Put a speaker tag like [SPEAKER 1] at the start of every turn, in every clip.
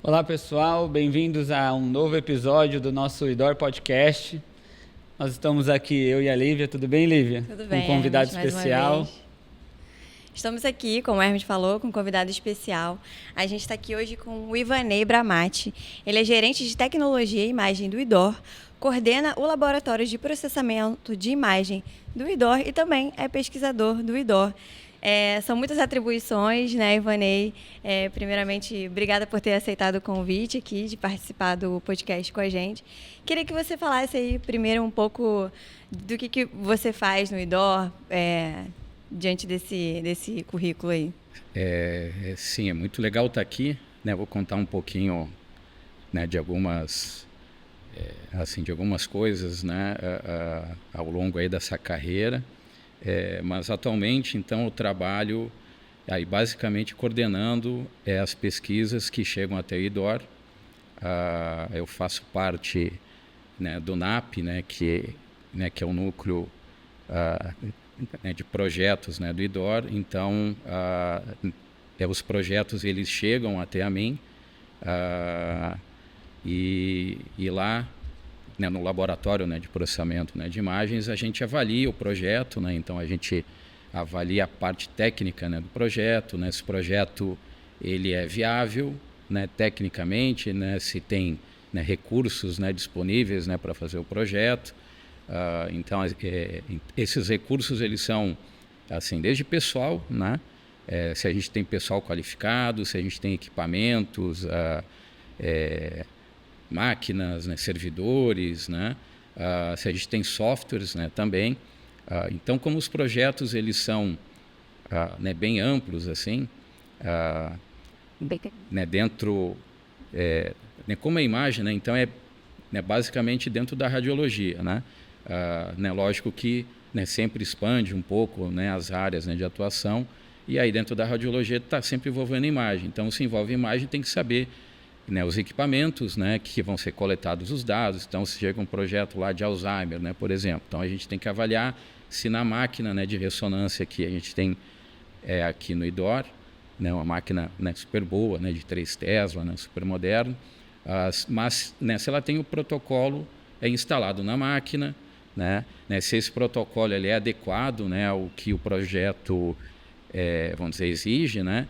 [SPEAKER 1] Olá pessoal, bem-vindos a um novo episódio do nosso IDOR Podcast. Nós estamos aqui, eu e a Lívia. Tudo bem, Lívia?
[SPEAKER 2] Tudo bem,
[SPEAKER 1] um convidado
[SPEAKER 2] Hermes,
[SPEAKER 1] especial.
[SPEAKER 2] Estamos aqui, como o Hermes falou, com um convidado especial. A gente está aqui hoje com o Ivanei Bramati. Ele é gerente de tecnologia e imagem do IDOR, coordena o laboratório de processamento de imagem do IDOR e também é pesquisador do IDOR. São muitas atribuições, né, Ivanei? Primeiramente, obrigada por ter aceitado o convite aqui de participar do podcast com a gente. Queria que você falasse aí primeiro um pouco do que você faz no IDOR, diante desse currículo aí.
[SPEAKER 3] Sim, é muito legal estar aqui, né? Vou contar um pouquinho, né, de algumas coisas, né, ao longo aí dessa carreira. Mas atualmente, então, eu trabalho aí basicamente coordenando as pesquisas que chegam até o IDOR. Eu faço parte, né, do NAP, né, que é o núcleo de projetos, né, do IDOR. Então, os projetos eles chegam até a mim e lá, né, no laboratório, né, de processamento, né, de imagens, a gente avalia o projeto, né, então a gente avalia a parte técnica, né, do projeto, né, se o projeto ele é viável, né, tecnicamente, né, se tem, né, recursos, né, disponíveis, né, para fazer o projeto. Então esses recursos eles são assim, desde pessoal, né, se a gente tem pessoal qualificado, se a gente tem equipamentos, máquinas, né, servidores, né, se a gente tem softwares, né, também. Então, como os projetos eles são né, bem amplos, assim, né, dentro, né, como a imagem, né, então né, basicamente dentro da radiologia, né, né, lógico que, né, sempre expande um pouco, né, as áreas, né, de atuação, e aí dentro da radiologia está sempre envolvendo imagem. Então, se envolve imagem, tem que saber, né, os equipamentos, né, que vão ser coletados os dados. Então, se chega um projeto lá de Alzheimer, né, por exemplo, então a gente tem que avaliar se na máquina, né, de ressonância que a gente tem aqui no IDOR, né, uma máquina, né, super boa, né, de 3 Tesla, né, super moderna, mas, né, se ela tem o protocolo instalado na máquina, né, se esse protocolo ele é adequado, né, ao que o projeto vamos dizer, exige, né,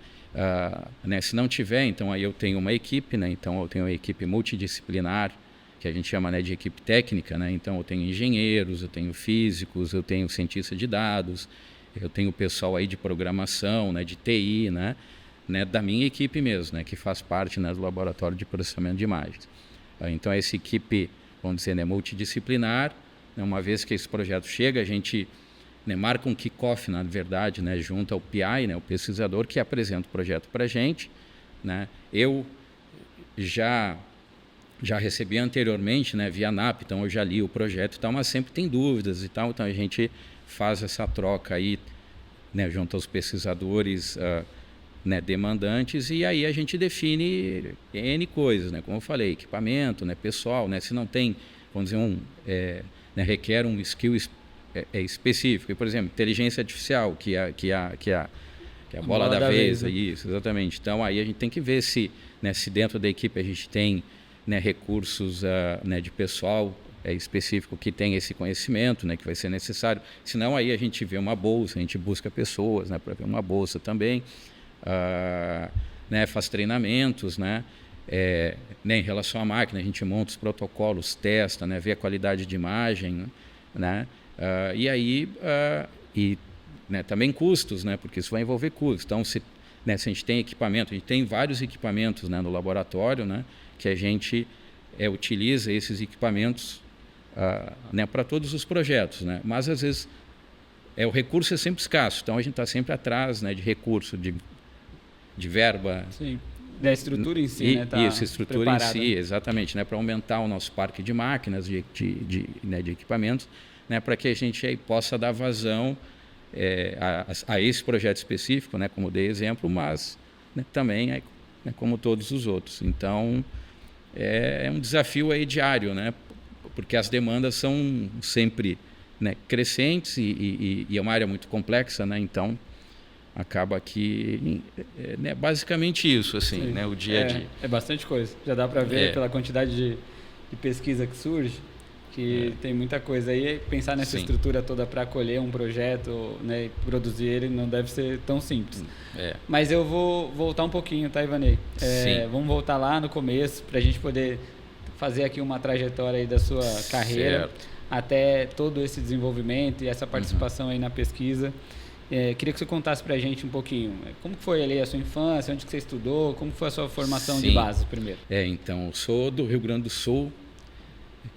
[SPEAKER 3] né, se não tiver, então aí eu tenho uma equipe, né, então eu tenho uma equipe multidisciplinar, que a gente chama, né, de equipe técnica, né, então eu tenho engenheiros, eu tenho físicos, eu tenho cientista de dados, eu tenho pessoal aí de programação, né, de TI, né, da minha equipe mesmo, né, que faz parte, né, do laboratório de processamento de imagens. Então essa equipe, vamos dizer, né, multidisciplinar, né, uma vez que esse projeto chega, a gente, né, marca um kick-off, na verdade, né, junto ao PI, né, o pesquisador, que apresenta o projeto para a gente, né. Eu já recebi anteriormente, né, via NAP, então eu já li o projeto e tal, mas sempre tem dúvidas e tal, então a gente faz essa troca aí, né, junto aos pesquisadores né, demandantes, e aí a gente define N coisas, né, como eu falei, equipamento, né, pessoal, né, se não tem, vamos dizer, né, requer um skill específico. E, por exemplo, inteligência artificial, que é a bola da vez, isso, exatamente. Então, aí a gente tem que ver se, né, se dentro da equipe a gente tem, né, recursos né, de pessoal específico que tem esse conhecimento, né, que vai ser necessário. Senão, aí a gente vê uma bolsa, a gente busca pessoas, né, para ver uma bolsa também. Né, faz treinamentos, né, em relação à máquina, a gente monta os protocolos, testa, né, vê a qualidade de imagem, né, e aí né, também custos, né, porque isso vai envolver custos. Então, se a gente tem equipamento, a gente tem vários equipamentos, né, no laboratório, né, que a gente utiliza esses equipamentos né, para todos os projetos, né, mas às vezes o recurso é sempre escasso, então a gente está sempre atrás, né, de recurso, de verba.
[SPEAKER 1] Sim. Da estrutura em si, né?
[SPEAKER 3] Isso, estrutura preparada em si, exatamente, né, para aumentar o nosso parque de máquinas, né, de equipamentos, né, para que a gente aí possa dar vazão a esse projeto específico, né, como dei exemplo, mas, né, também né, como todos os outros. Então, é um desafio aí diário, né, porque as demandas são sempre, né, crescentes e é uma área muito complexa, né, então acaba que né, basicamente isso, assim, né, o dia a dia.
[SPEAKER 1] É bastante coisa. Já dá para ver pela quantidade de pesquisa que surge, que tem muita coisa aí. Pensar nessa estrutura toda para acolher um projeto, né, e produzir ele não deve ser tão simples. Mas eu vou voltar um pouquinho, tá, Ivanei? Vamos voltar lá no começo para a gente poder fazer aqui uma trajetória aí da sua carreira até todo esse desenvolvimento e essa participação aí na pesquisa. Queria que você contasse para a gente um pouquinho como foi ali a sua infância, onde que você estudou, como foi a sua formação de base primeiro.
[SPEAKER 3] Então, eu sou do Rio Grande do Sul.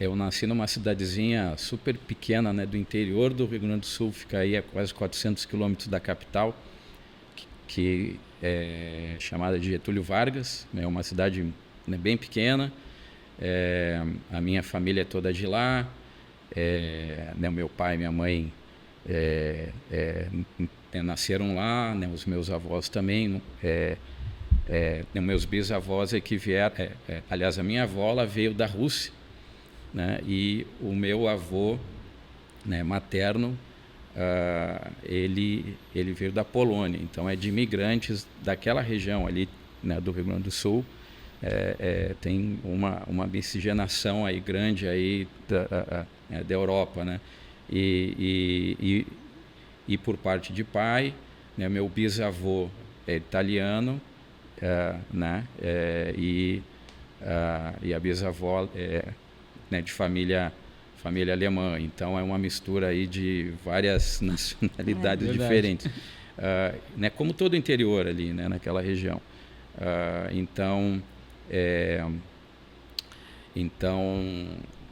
[SPEAKER 3] Eu nasci numa cidadezinha super pequena, né, do interior do Rio Grande do Sul, fica aí a quase 400 quilômetros da capital, que é chamada de Getúlio Vargas. É uma cidade, né, bem pequena. A minha família é toda de lá. Né, meu pai e minha mãe nasceram lá, né, os meus avós também. Meus bisavós que vieram, aliás, a minha avó ela veio da Rússia, né, e o meu avô, né, materno, ele veio da Polônia, então é de imigrantes daquela região ali, né, do Rio Grande do Sul. Tem uma miscigenação aí grande aí da Europa, né? E por parte de pai, né, meu bisavô é italiano, né? E a bisavó né, de família alemã. Então é uma mistura aí de várias nacionalidades diferentes, né? Como todo o interior ali, né, naquela região. Então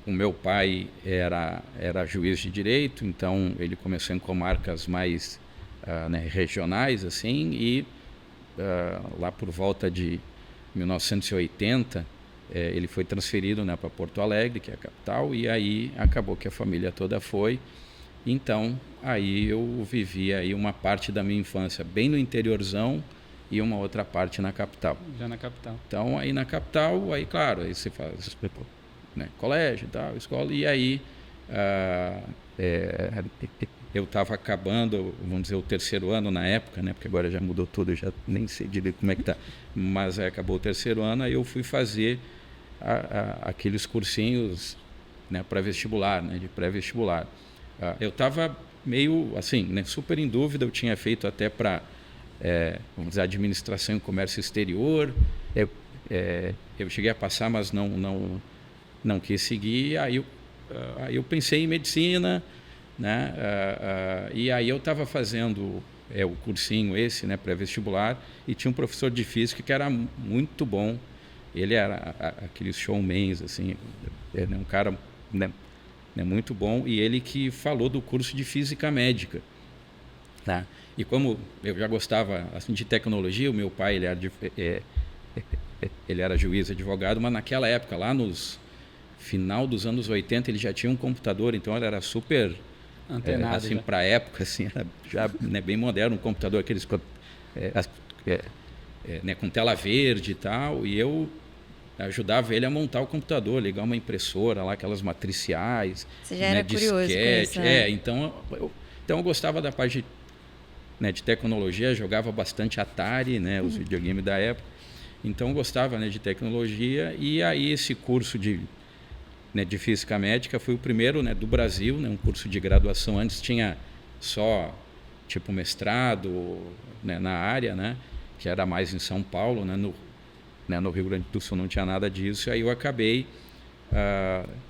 [SPEAKER 3] o meu pai era juiz de direito, então ele começou em comarcas mais né, regionais, assim, e lá por volta de 1980 ele foi transferido, né, para Porto Alegre, que é a capital, e aí acabou que a família toda foi. Então aí eu vivi aí uma parte da minha infância bem no interiorzão e uma outra parte na capital.
[SPEAKER 1] Já na capital.
[SPEAKER 3] Então aí na capital, aí claro, aí você faz, né, colégio e tal, escola, e aí eu estava acabando, vamos dizer, o terceiro ano na época, né, porque agora já mudou tudo, eu já nem sei direito como é que está, mas acabou o terceiro ano, aí eu fui fazer aqueles cursinhos, né, para vestibular, né, de pré-vestibular. Eu estava meio assim, né, super em dúvida, eu tinha feito até para vamos dizer, administração e comércio exterior. Eu cheguei a passar, mas não quis seguir. Aí eu pensei em medicina, né? E aí eu estava fazendo o cursinho esse, né, pré-vestibular, e tinha um professor de física que era muito bom. Ele era aqueles showmans, assim, um cara, né, muito bom, e ele que falou do curso de física médica, tá? E como eu já gostava assim, de tecnologia, o meu pai ele era juiz, advogado, mas naquela época, lá nos final dos anos 80, ele já tinha um computador, então ele era super antenado, assim, para a época, assim, era já, né, bem moderno, um computador aqueles né, com tela verde e tal, e eu ajudava ele a montar o computador, ligar uma impressora lá, aquelas matriciais.
[SPEAKER 2] Você já era curioso com isso, né?
[SPEAKER 3] Então eu gostava da parte né, de tecnologia, jogava bastante Atari, né, os videogames da época, então eu gostava, né, de tecnologia, e aí esse curso de física médica foi o primeiro, né, do Brasil, né, um curso de graduação. Antes tinha só tipo mestrado, né, na área, né, que era mais em São Paulo, né, no Rio Grande do Sul não tinha nada disso. E aí eu acabei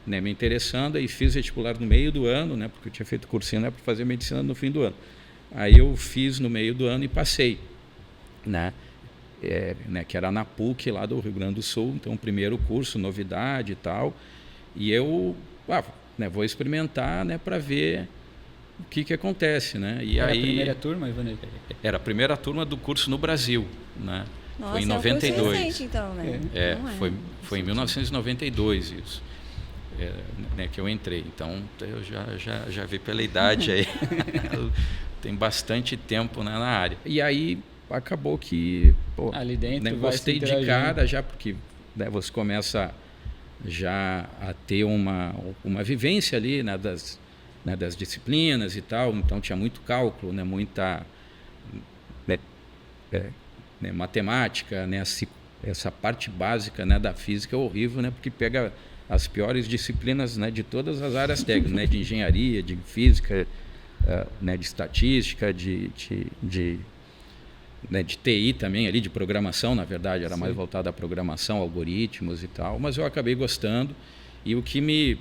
[SPEAKER 3] né, me interessando e fiz vestibular no meio do ano, né, porque eu tinha feito cursinho, né, para fazer medicina no fim do ano. Aí eu fiz no meio do ano e passei, né, que era na PUC lá do Rio Grande do Sul. Então, primeiro curso, novidade e tal. E eu né, vou experimentar, né, para ver o que acontece, né? E
[SPEAKER 1] era
[SPEAKER 3] aí,
[SPEAKER 1] a primeira turma, Ivanei?
[SPEAKER 3] Era a primeira turma do curso no Brasil, né?
[SPEAKER 2] Nossa,
[SPEAKER 3] foi em 92.
[SPEAKER 2] É um curso recente, então, né?
[SPEAKER 3] Foi em 1992 isso, né, que eu entrei. Então eu já vi pela idade aí, tem bastante tempo, né, na área. E aí acabou que
[SPEAKER 1] ali dentro,
[SPEAKER 3] né, gostei de cara já, porque né, você começa já a ter uma vivência ali, né, das disciplinas e tal. Então tinha muito cálculo, né, muita, né, né, matemática, né, essa parte básica, né, da física é horrível, né, porque pega as piores disciplinas, né, de todas as áreas técnicas, né, de engenharia, de física, né, de estatística, né, de TI também, ali, de programação, na verdade, era mais voltado à programação, algoritmos e tal, mas eu acabei gostando. E o que me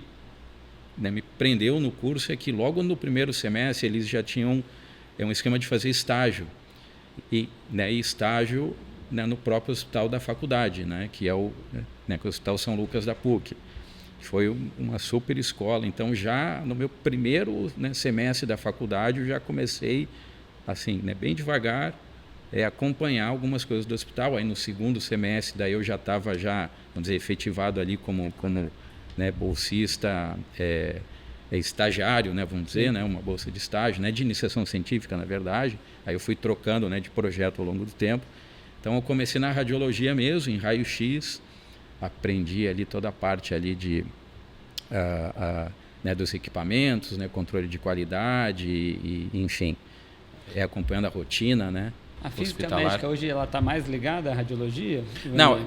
[SPEAKER 3] prendeu no curso é que logo no primeiro semestre eles já tinham um esquema de fazer estágio. E estágio, né, no próprio hospital da faculdade, né, que é o Hospital São Lucas da PUC. Foi uma super escola. Então, já no meu primeiro, né, semestre da faculdade, eu já comecei, assim, né, bem devagar, acompanhar algumas coisas do hospital. Aí, no segundo semestre, daí eu já estava, vamos dizer, efetivado ali como né, bolsista, estagiário, né, vamos dizer, né, uma bolsa de estágio, né, de iniciação científica, na verdade. Aí eu fui trocando, né, de projeto ao longo do tempo. Então, eu comecei na radiologia mesmo, em raio-x. Aprendi ali toda a parte ali né, dos equipamentos, né, controle de qualidade e enfim, acompanhando a rotina, né,
[SPEAKER 1] a física médica hoje ela está mais ligada à radiologia?
[SPEAKER 3] Não,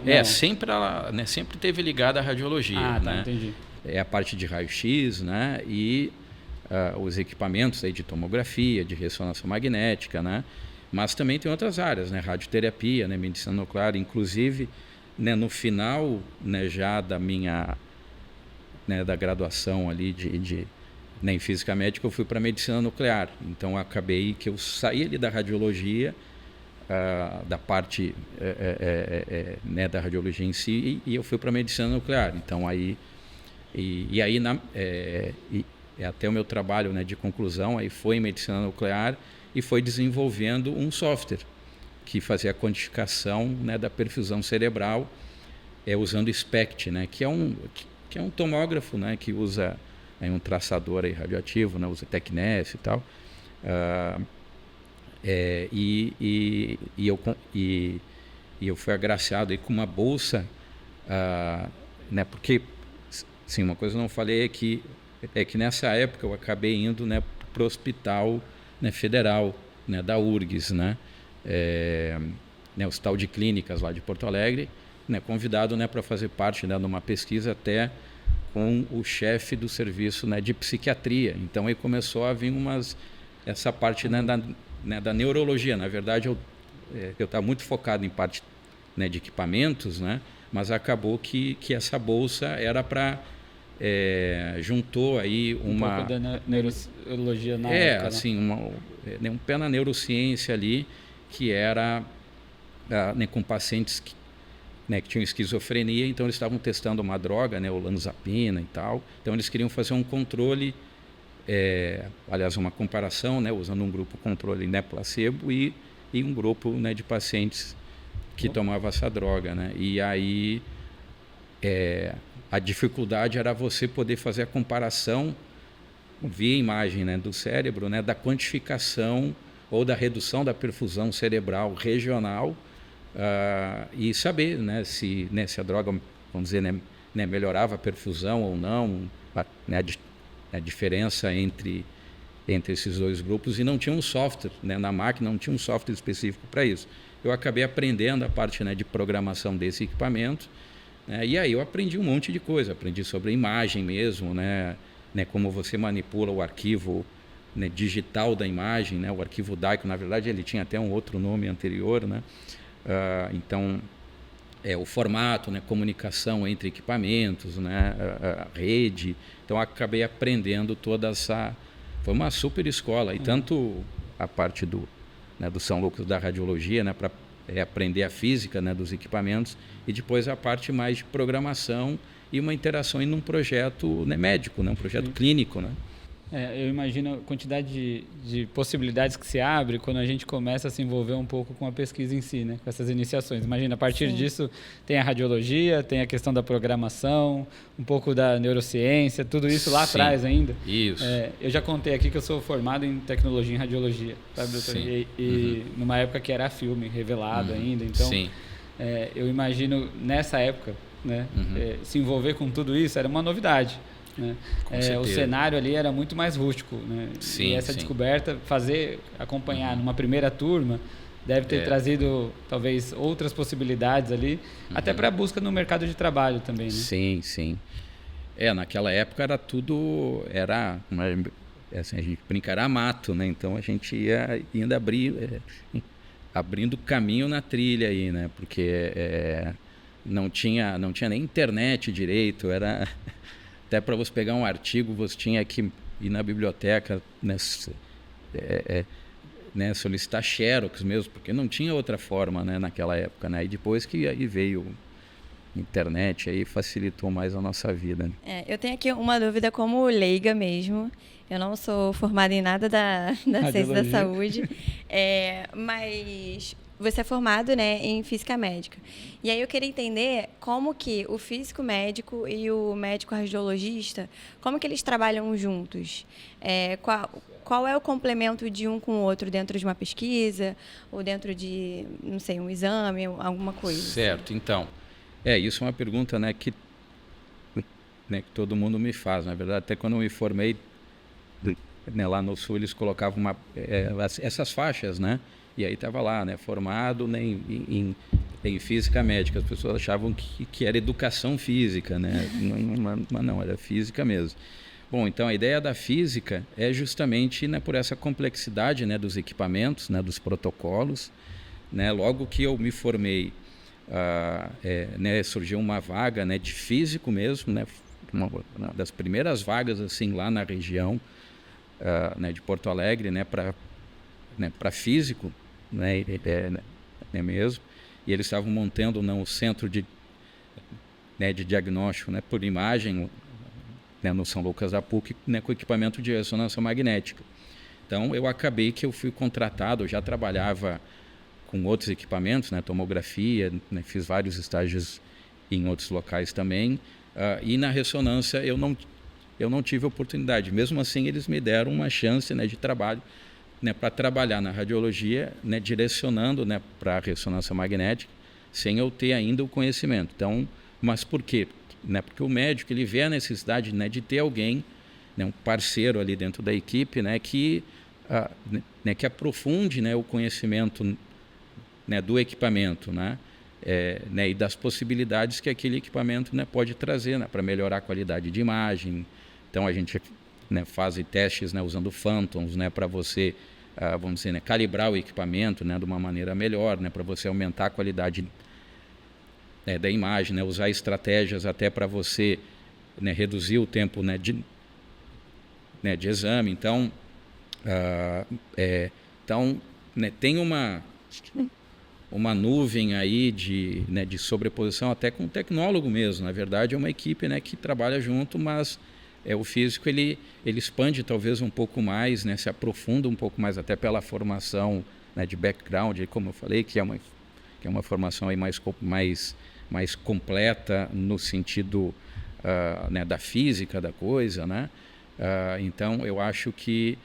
[SPEAKER 3] sempre teve ligada à radiologia.
[SPEAKER 1] Ah, tá,
[SPEAKER 3] né?
[SPEAKER 1] Entendi.
[SPEAKER 3] É a parte de raio-x, né, e os equipamentos aí de tomografia, de ressonância magnética, né, mas também tem outras áreas, né, radioterapia, né, medicina nuclear, inclusive, né, no final, né, já da minha, né, da graduação ali né, em física médica, eu fui para medicina nuclear. Então, acabei que eu saí ali da radiologia, da parte né, da radiologia em si, e eu fui para medicina nuclear. Então, aí até o meu trabalho, né, de conclusão aí foi em medicina nuclear e foi desenvolvendo um software que fazia a quantificação, né, da perfusão cerebral, usando o SPECT, né, que é um tomógrafo, né, que usa um traçador aí radioativo, né, usa TECNES e tal. E eu fui agraciado aí com uma bolsa, né, porque, sim, uma coisa que eu não falei é que nessa época eu acabei indo, né, para o hospital, né, federal, né, da URGS, né, Hospital de Clínicas lá de Porto Alegre, né, convidado, né, para fazer parte, né, de uma pesquisa até com o chefe do serviço, né, de psiquiatria. Então aí começou a vir essa parte, né, da neurologia. Na verdade eu estava muito focado em parte, né, de equipamentos, né, mas acabou que essa bolsa era para juntou aí
[SPEAKER 1] um pouco da neurologia na época,
[SPEAKER 3] assim, um pé na neurociência ali, que era né, com pacientes que tinham esquizofrenia. Então eles estavam testando uma droga, né, olanzapina e tal. Então eles queriam fazer um controle, aliás, uma comparação, né, usando um grupo controle, né, placebo e um grupo, né, de pacientes que tomavam essa droga, né. E aí a dificuldade era você poder fazer a comparação via imagem, né, do cérebro, né, da quantificação ou da redução da perfusão cerebral regional, e saber, né, se a droga, vamos dizer, né, melhorava a perfusão ou não, né, a diferença entre esses dois grupos. E não tinha um software, né, na máquina, não tinha um software específico para isso. Eu acabei aprendendo a parte, né, de programação desse equipamento, né, e aí eu aprendi um monte de coisa. Aprendi sobre a imagem mesmo, né, como você manipula o arquivo, né, digital da imagem, né, o arquivo DICO. Na verdade ele tinha até um outro nome anterior, né. Então, o formato, né, comunicação entre equipamentos, né, a rede. Então, acabei aprendendo toda essa... Foi uma super escola. E tanto a parte do São Lucas da radiologia, né, para aprender a física, né, dos equipamentos, e depois a parte mais de programação e uma interação em um projeto, né, médico, né, um projeto clínico, né.
[SPEAKER 1] Eu imagino a quantidade de possibilidades que se abre quando a gente começa a se envolver um pouco com a pesquisa em si, né? Com essas iniciações. Imagina, a partir disso tem a radiologia, tem a questão da programação, um pouco da neurociência, tudo isso lá atrás ainda.
[SPEAKER 3] Isso.
[SPEAKER 1] Eu já contei aqui que eu sou formado em tecnologia em radiologia, sabe, doutor? E numa época que era filme revelado ainda, então eu imagino nessa época, né, se envolver com tudo isso era uma novidade. Né? O cenário ali era muito mais rústico, né? E essa descoberta, acompanhar numa primeira turma, deve ter trazido talvez outras possibilidades ali, até para a busca no mercado de trabalho também, né?
[SPEAKER 3] Sim, sim. Naquela época era tudo, assim, a gente brinca, era mato, né? Então a gente ia ainda abrindo caminho na trilha aí, né? Porque não tinha nem internet direito, era até para você pegar um artigo você tinha que ir na biblioteca, né? Né, solicitar xerox mesmo, porque não tinha outra forma, né, naquela época, né? E depois que aí veio internet, aí facilitou mais a nossa vida.
[SPEAKER 2] Eu tenho aqui uma dúvida como leiga mesmo. Eu não sou formada em nada da ciência da saúde, mas você é formado, né, em física médica. E aí eu queria entender como que o físico médico e o médico radiologista, como que eles trabalham juntos? Qual é o complemento de um com o outro dentro de uma pesquisa ou dentro de, não sei, um exame, alguma coisa?
[SPEAKER 3] Certo, então. Isso é uma pergunta, né, que todo mundo me faz. Na verdade, até quando eu me formei, né, lá no Sul, eles colocavam essas faixas, né? E aí estava lá, né, formado, né, em física médica. As pessoas achavam que era educação física, né? Mas não, era física mesmo. Bom, então a ideia da física é justamente, né, por essa complexidade, né, dos equipamentos, né, dos protocolos, né? Logo que eu me formei, né, surgiu uma vaga, né, de físico mesmo, né, uma das primeiras vagas assim lá na região, né, de Porto Alegre, né, para físico, né, mesmo. E eles estavam montando, né, um centro de diagnóstico, né, por imagem, né, no São Lucas da PUC, né, com equipamento de ressonância magnética. Então eu acabei que eu fui contratado, eu já trabalhava com outros equipamentos, né, tomografia, né, fiz vários estágios em outros locais também, e na ressonância eu não tive oportunidade. Mesmo assim eles me deram uma chance, né, de trabalho, né, para trabalhar na radiologia, né, direcionando, né, para a ressonância magnética, sem eu ter ainda o conhecimento. Então, mas por quê? Né, porque o médico ele vê a necessidade, né, de ter alguém, né, um parceiro ali dentro da equipe, né, que aprofunde, né, o conhecimento, né, do equipamento, né, e das possibilidades que aquele equipamento, né, pode trazer, né, para melhorar a qualidade de imagem. Então a gente, né, faz testes, né, usando phantoms, né, para você, vamos dizer, né, calibrar o equipamento, né, de uma maneira melhor, né, para você aumentar a qualidade da imagem, né, usar estratégias até para você, né, reduzir o tempo, né, de exame. Então, né, tem uma nuvem aí de sobreposição até com o tecnólogo mesmo. Na verdade, é uma equipe, né, que trabalha junto, mas o físico ele expande talvez um pouco mais, né, se aprofunda um pouco mais até pela formação, né, de background, como eu falei, que é uma formação aí mais completa no sentido, né, da física da coisa, né? Então eu acho que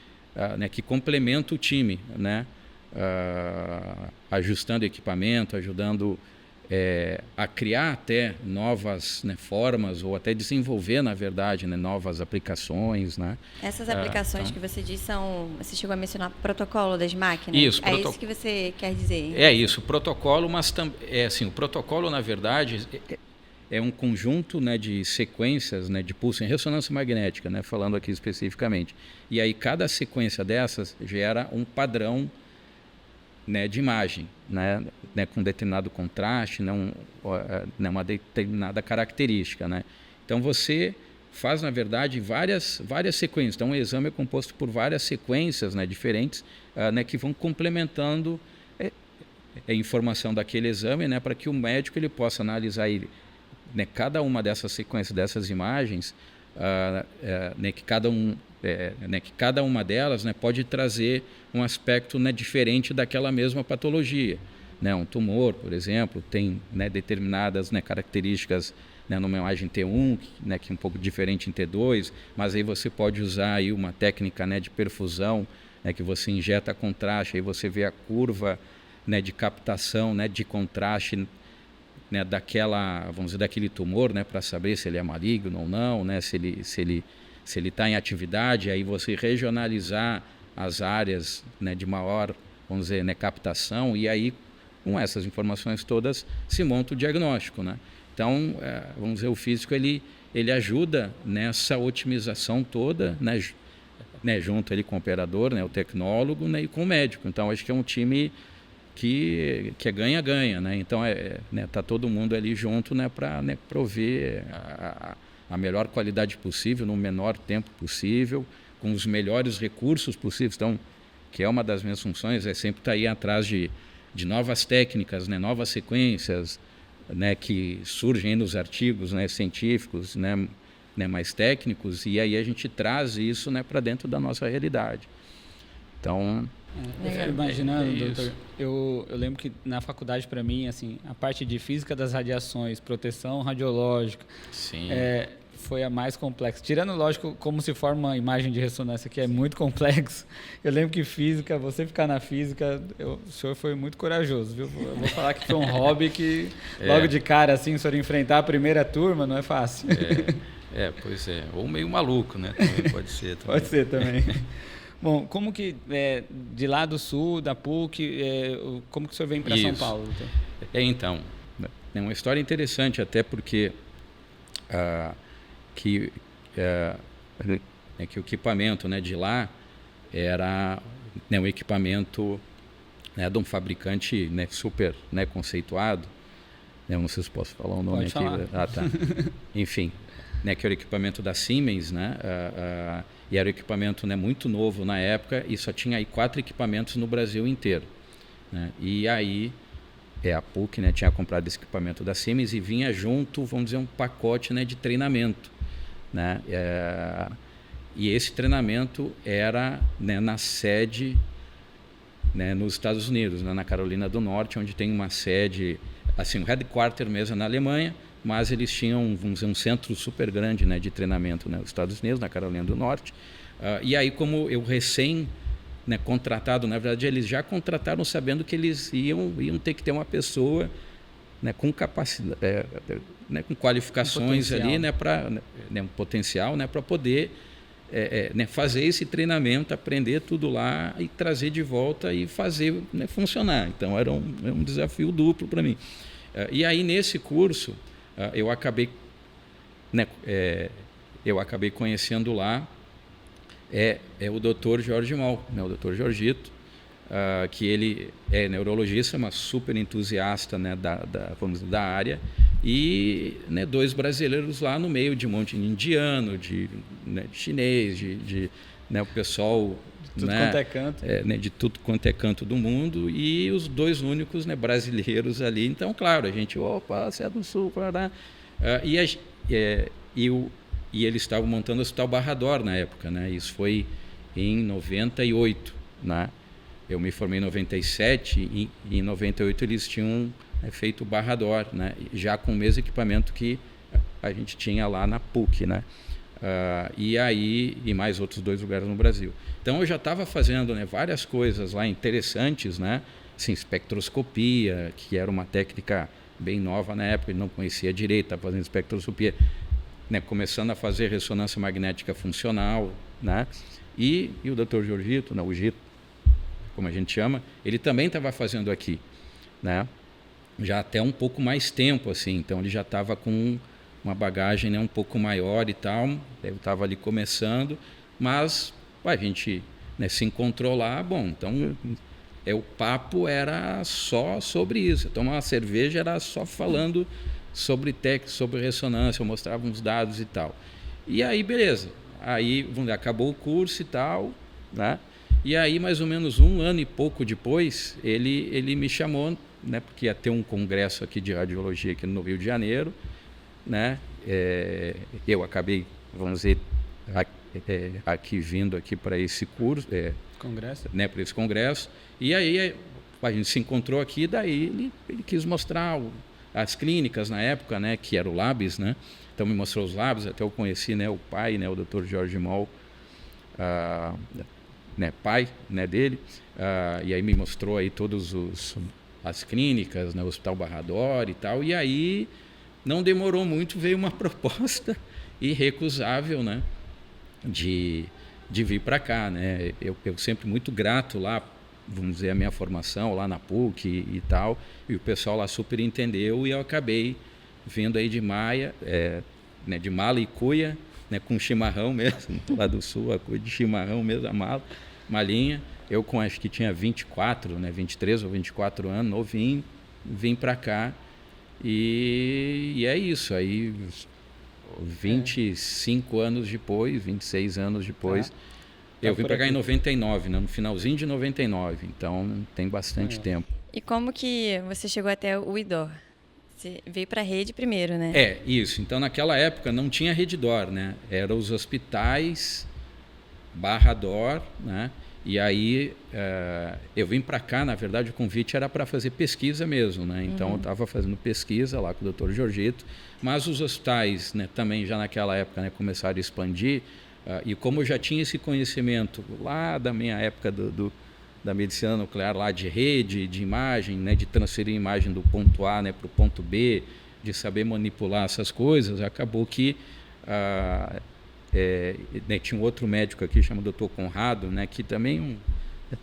[SPEAKER 3] complementa o time, né? Ajustando equipamento, ajudando a criar até novas, né, formas, ou até desenvolver, na verdade, né, novas aplicações, né?
[SPEAKER 2] Essas aplicações que você diz você chegou a mencionar protocolo das máquinas?
[SPEAKER 3] Isso,
[SPEAKER 2] isso que você quer dizer?
[SPEAKER 3] É isso, protocolo, mas assim, o protocolo, na verdade, é um conjunto, né, de sequências, né, de pulso em ressonância magnética, né, falando aqui especificamente. E aí cada sequência dessas gera um padrão, né, de imagem, né, com determinado contraste, né, uma determinada característica, né? Então você faz, na verdade, várias sequências. Então o exame é composto por várias sequências, né, diferentes, né, que vão complementando a informação daquele exame, né, para que o médico ele possa analisar né, cada uma dessas sequências, dessas imagens, né, que cada uma delas, né, pode trazer um aspecto, né, diferente daquela mesma patologia, né? Um tumor, por exemplo, tem, né, determinadas, né, características, né, numa imagem T1, né, que é um pouco diferente em T2, mas aí você pode usar aí uma técnica, né, de perfusão, né, que você injeta contraste, aí você vê a curva, né, de captação, né, de contraste, né, daquele tumor, né, para saber se ele é maligno ou não, né, se ele está em atividade, aí você regionalizar as áreas, né, de maior vamos dizer, né, captação, e aí com essas informações todas se monta o diagnóstico, né? Então, vamos dizer, o físico ele ajuda nessa otimização toda, né, junto ali com o operador, né, o tecnólogo, né, e com o médico. Então, acho que é um time que é ganha-ganha, né? Então, né, tá todo mundo ali junto, né, para, né, prover a melhor qualidade possível, no menor tempo possível, com os melhores recursos possíveis. Então, que é uma das minhas funções, é sempre estar aí atrás de novas técnicas, né, novas sequências, né, que surgem nos artigos, né, científicos, né, mais técnicos, e aí a gente traz isso, né, para dentro da nossa realidade. Então,
[SPEAKER 1] eu fico imaginando, doutor, eu lembro que na faculdade, para mim, assim, a parte de física das radiações, proteção radiológica,
[SPEAKER 3] sim.
[SPEAKER 1] Foi a mais complexa. Tirando, lógico, como se forma uma imagem de ressonância, que é muito complexo. Eu lembro que física, você ficar na física, o senhor foi muito corajoso, viu? Eu vou falar que foi um hobby que, logo de cara, assim, o senhor enfrentar a primeira turma, não é fácil.
[SPEAKER 3] Pois é. Ou meio maluco, né? Também pode ser. Também.
[SPEAKER 1] Pode ser também. Bom, como que, de lá do sul, da PUC, como que o senhor vem para São Paulo?
[SPEAKER 3] Então, é uma história interessante, até porque que o equipamento, né, de lá era, né, um equipamento, né, de um fabricante, né, super, né, conceituado. Não sei se posso falar o nome.
[SPEAKER 1] Pode
[SPEAKER 3] aqui.
[SPEAKER 1] Falar.
[SPEAKER 3] Tá. Enfim, né, que era o equipamento da Siemens, né, e era um equipamento, né, muito novo na época, e só tinha aí 4 equipamentos no Brasil inteiro, né? E aí a PUC, né, tinha comprado esse equipamento da Siemens e vinha junto, vamos dizer, um pacote, né, de treinamento, né? E esse treinamento era, né, na sede, né, nos Estados Unidos, né, na Carolina do Norte, onde tem uma sede, assim, um headquarter mesmo na Alemanha, mas eles tinham, vamos dizer, um centro super grande, né, de treinamento, né, nos Estados Unidos, na Carolina do Norte. E aí, como eu recém, né, contratado, na verdade, eles já contrataram sabendo que eles iam ter que ter uma pessoa, né, com capacidade, né, com qualificações ali, né, para, né, um potencial, né, para poder né, fazer esse treinamento, aprender tudo lá e trazer de volta e fazer, né, funcionar. Então era um desafio duplo para mim. E aí nesse curso eu acabei, né, conhecendo lá o Dr. Jorge Mal, né, o Dr. Jorgito, que ele é neurologista, mas super entusiasta, né, vamos dizer, da área, e, né, 2 brasileiros lá no meio de um monte de indiano, né, de chinês, né, o pessoal,
[SPEAKER 1] de tudo, né, quanto é canto.
[SPEAKER 3] Né, de tudo quanto é canto do mundo, e os 2 únicos, né, brasileiros ali. Então, claro, a gente, você é do Sul, Paraná. E eles estavam montando o Hospital Barra d'Or na época, né? Isso foi em 98, né? Eu me formei em 97 e em 98 eles tinham, né, feito o Barra d'Or, né? Já com o mesmo equipamento que a gente tinha lá na PUC, né? E mais outros 2 lugares no Brasil. Então eu já estava fazendo, né, várias coisas lá interessantes, né? Assim, espectroscopia, que era uma técnica bem nova na época, ele não conhecia direito, estava fazendo espectroscopia, né, começando a fazer ressonância magnética funcional, né? E o Dr. Jorgito, né, o Gito, como a gente chama, ele também estava fazendo aqui, né? Já até um pouco mais tempo, assim, então ele já estava com uma bagagem, né, um pouco maior e tal. Eu estava ali começando, mas a gente, né, se encontrou lá. Bom, então o papo era só sobre isso. Tomar uma cerveja era só falando sobre técnica, sobre ressonância, eu mostrava uns dados e tal. E aí, beleza. Aí acabou o curso e tal, né? E aí, mais ou menos 1 ano e pouco depois, ele me chamou, né, porque ia ter um congresso aqui de radiologia aqui no Rio de Janeiro, né? Eu acabei, vamos dizer, aqui vindo aqui para esse curso,
[SPEAKER 1] congresso,
[SPEAKER 3] né, para esse congresso. E aí a gente se encontrou aqui, daí ele quis mostrar as clínicas na época, né, que era o Labs, né? Então me mostrou os Labs, até eu conheci, né, o pai, né, o Dr. Jorge Mal, né, pai, né, dele, e aí me mostrou aí todas as clínicas, né, o Hospital Barra d'Or e tal. E aí não demorou muito, veio uma proposta irrecusável, né, de vir para cá, né? Eu sempre muito grato lá, vamos dizer, a minha formação lá na PUC e tal, e o pessoal lá super entendeu, e eu acabei vindo aí de Maia, né, de mala e cuia, né, com chimarrão mesmo, lá do sul, a cuia de chimarrão mesmo, a malinha. Eu acho que tinha 24, né, 23 ou 24 anos, novinho, vim para cá e é isso. Aí 25 anos depois, 26 anos depois, eu vim para cá em 99, né, no finalzinho de 99, então tem bastante tempo.
[SPEAKER 2] E como que você chegou até o IDOR? Você veio para a rede primeiro, né?
[SPEAKER 3] Isso. Então, naquela época, não tinha rede DOR, né? Eram os hospitais /DOR, né? E aí, eu vim para cá, na verdade, o convite era para fazer pesquisa mesmo, né? Então, eu estava fazendo pesquisa lá com o Dr. Jorgito, mas os hospitais, né, também já naquela época, né, começaram a expandir, e como eu já tinha esse conhecimento lá da minha época da medicina nuclear, lá de rede, de imagem, né, de transferir imagem do ponto A, né, para o ponto B, de saber manipular essas coisas, acabou que né, tinha um outro médico aqui, chama Dr. Conrado, né, que também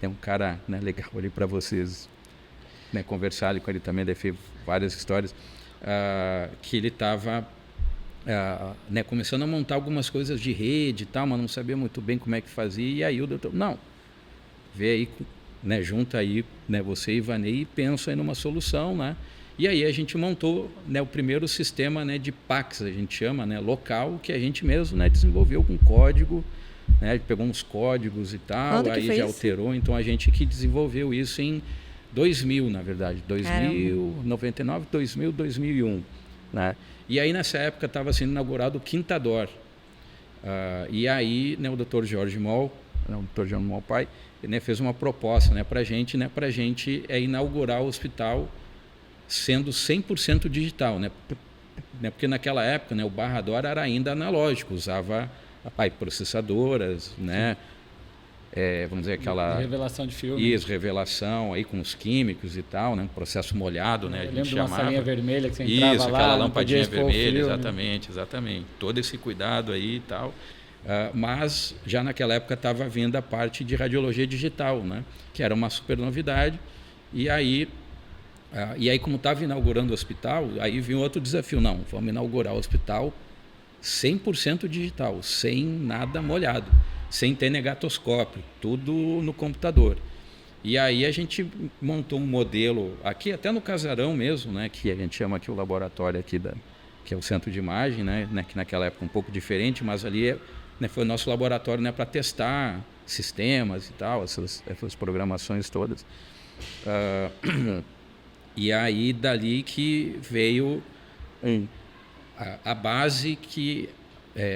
[SPEAKER 3] tem um cara, né, legal ali para vocês, né, conversarem com ele também, deve ter várias histórias, que ele estava né, começando a montar algumas coisas de rede e tal, mas não sabia muito bem como é que fazia, e aí o doutor, não, vê aí, né, junta aí, né, você e Ivanei, e pensa aí numa solução, né? E aí a gente montou, né, o primeiro sistema, né, de PACS, a gente chama, né, local, que a gente mesmo, né, desenvolveu com código, né, pegou uns códigos e tal,
[SPEAKER 2] Quando
[SPEAKER 3] aí já alterou, então a gente que desenvolveu isso em 2000, na verdade, 2000, 99, 2000, 2001, né? E aí nessa época estava sendo inaugurado o Quinta DOR, e aí, né, o Dr. Jorge Moll, o Dr. João Moll pai, né, fez uma proposta, né, para a gente inaugurar o hospital sendo 100% digital, né, porque naquela época, né, o /DOR era ainda analógico, usava processadoras, né, vamos dizer aquela
[SPEAKER 1] revelação de filme,
[SPEAKER 3] isso, revelação aí com os químicos e tal, né, um processo molhado, né, a gente
[SPEAKER 1] lembro
[SPEAKER 3] chamava
[SPEAKER 1] de uma salinha vermelha que você entrava
[SPEAKER 3] isso,
[SPEAKER 1] lá,
[SPEAKER 3] aquela lampadinha vermelha,
[SPEAKER 1] filme,
[SPEAKER 3] exatamente, todo esse cuidado aí e tal. Mas já naquela época estava vindo a parte de radiologia digital, né? Que era uma super novidade. E aí como estava inaugurando o hospital, aí vinha outro desafio. Não, vamos inaugurar o hospital 100% digital, sem nada molhado, sem ter negatoscópio, tudo no computador. E aí a gente montou um modelo aqui, até no casarão mesmo, né? Que a gente chama aqui o laboratório aqui que é o centro de imagem, né? Que naquela época um pouco diferente, mas ali né, foi o nosso laboratório, né, para testar sistemas e tal, essas programações todas. E aí dali que veio a base que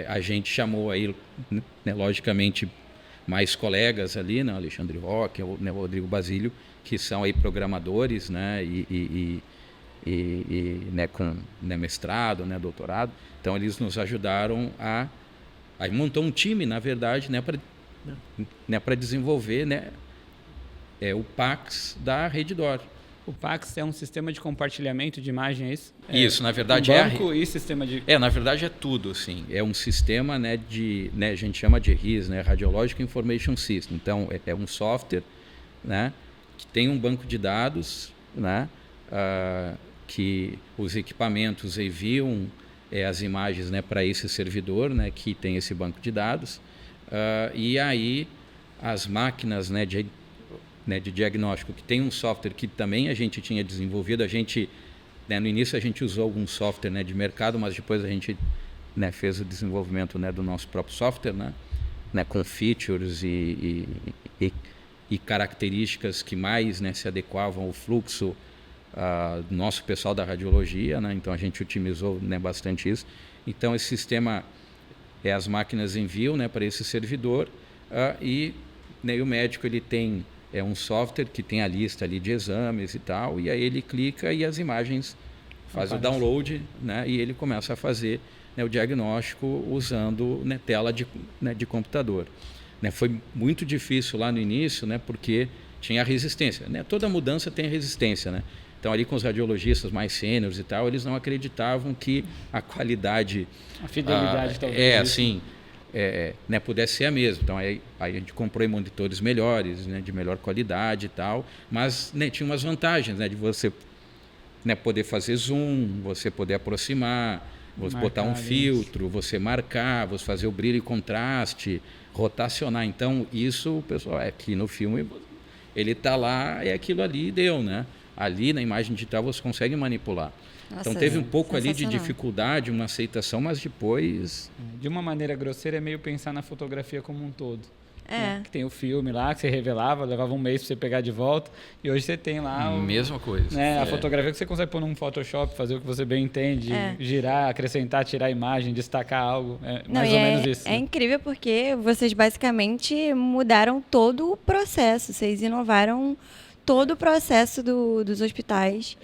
[SPEAKER 3] a gente chamou aí, né, logicamente, mais colegas ali, né, Alexandre Roque, né, o Rodrigo Basílio, que são aí programadores, né, e né, com né, mestrado, né, doutorado. Então eles nos ajudaram aí montou um time, na verdade, né, para desenvolver, né, o PACS da rede DOR.
[SPEAKER 1] O PACS é um sistema de compartilhamento de imagem, é isso?
[SPEAKER 3] Isso, na verdade
[SPEAKER 1] banco e sistema de...
[SPEAKER 3] na verdade é tudo, assim. É um sistema, né, a gente chama de RIS, né, Radiological Information System. Então, é um software, né, que tem um banco de dados, né, que os equipamentos enviam as imagens, né, para esse servidor, né, que tem esse banco de dados, e aí as máquinas, né, de diagnóstico, que tem um software que também a gente tinha desenvolvido, né, no início a gente usou algum software, né, de mercado, mas depois a gente, né, fez o desenvolvimento, né, do nosso próprio software, né, com features e características que mais, né, se adequavam ao fluxo do nosso pessoal da radiologia, né? Então a gente otimizou, né, bastante isso. Então esse sistema, as máquinas enviam, né, para esse servidor, e, né, o médico ele tem um software que tem a lista ali de exames e tal, e aí ele clica e as imagens faz o download, né, e ele começa a fazer, né, o diagnóstico usando, né, tela de computador. Né, foi muito difícil lá no início, né, porque tinha a resistência, né? Toda mudança tem resistência, né? Então, ali com os radiologistas mais sêniores e tal, eles não acreditavam que a qualidade...
[SPEAKER 1] A fidelidade, talvez.
[SPEAKER 3] Assim, né, pudesse ser a mesma. Então, aí a gente comprou monitores melhores, né, de melhor qualidade e tal, mas, né, tinha umas vantagens, né, de você, né, poder fazer zoom, você poder aproximar, você botar um filtro, você marcar, você fazer o brilho e contraste, rotacionar. Então, isso, pessoal, aqui no filme, ele está lá e aquilo ali deu, né? Ali na imagem digital você consegue manipular. Nossa, então teve um pouco ali de dificuldade, uma aceitação, mas depois...
[SPEAKER 1] De uma maneira grosseira é meio pensar na fotografia como um todo. Né? Que tem o filme lá que você revelava, levava um mês para você pegar de volta, e hoje você tem lá...
[SPEAKER 3] Mesma coisa.
[SPEAKER 1] Né, a fotografia que você consegue pôr num Photoshop, fazer o que você bem entende, girar, acrescentar, tirar a imagem, destacar algo, mais ou menos isso.
[SPEAKER 2] É incrível porque vocês basicamente mudaram todo o processo, vocês inovaram todo o processo dos hospitais.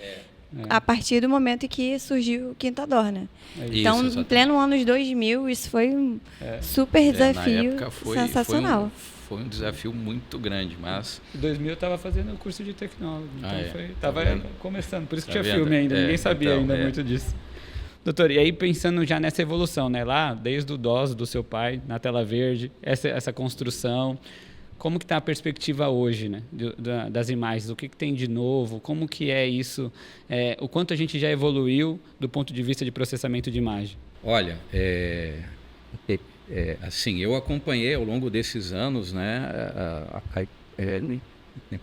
[SPEAKER 2] A partir do momento em que surgiu o Quintador, né? Então, em pleno anos 2000, isso foi um super desafio, na época sensacional.
[SPEAKER 3] Foi um desafio muito grande, mas...
[SPEAKER 1] Em 2000 eu estava fazendo o curso de tecnólogo, então estava começando, por isso que tinha filme ainda, ninguém sabia ainda muito disso. Doutor, e aí pensando já nessa evolução, né? Lá, desde o DOS do seu pai, na tela verde, essa construção... Como que está a perspectiva hoje, né, das imagens? O que tem de novo? Como que é isso? O quanto a gente já evoluiu do ponto de vista de processamento de imagem?
[SPEAKER 3] Olha, assim, eu acompanhei ao longo desses anos, né,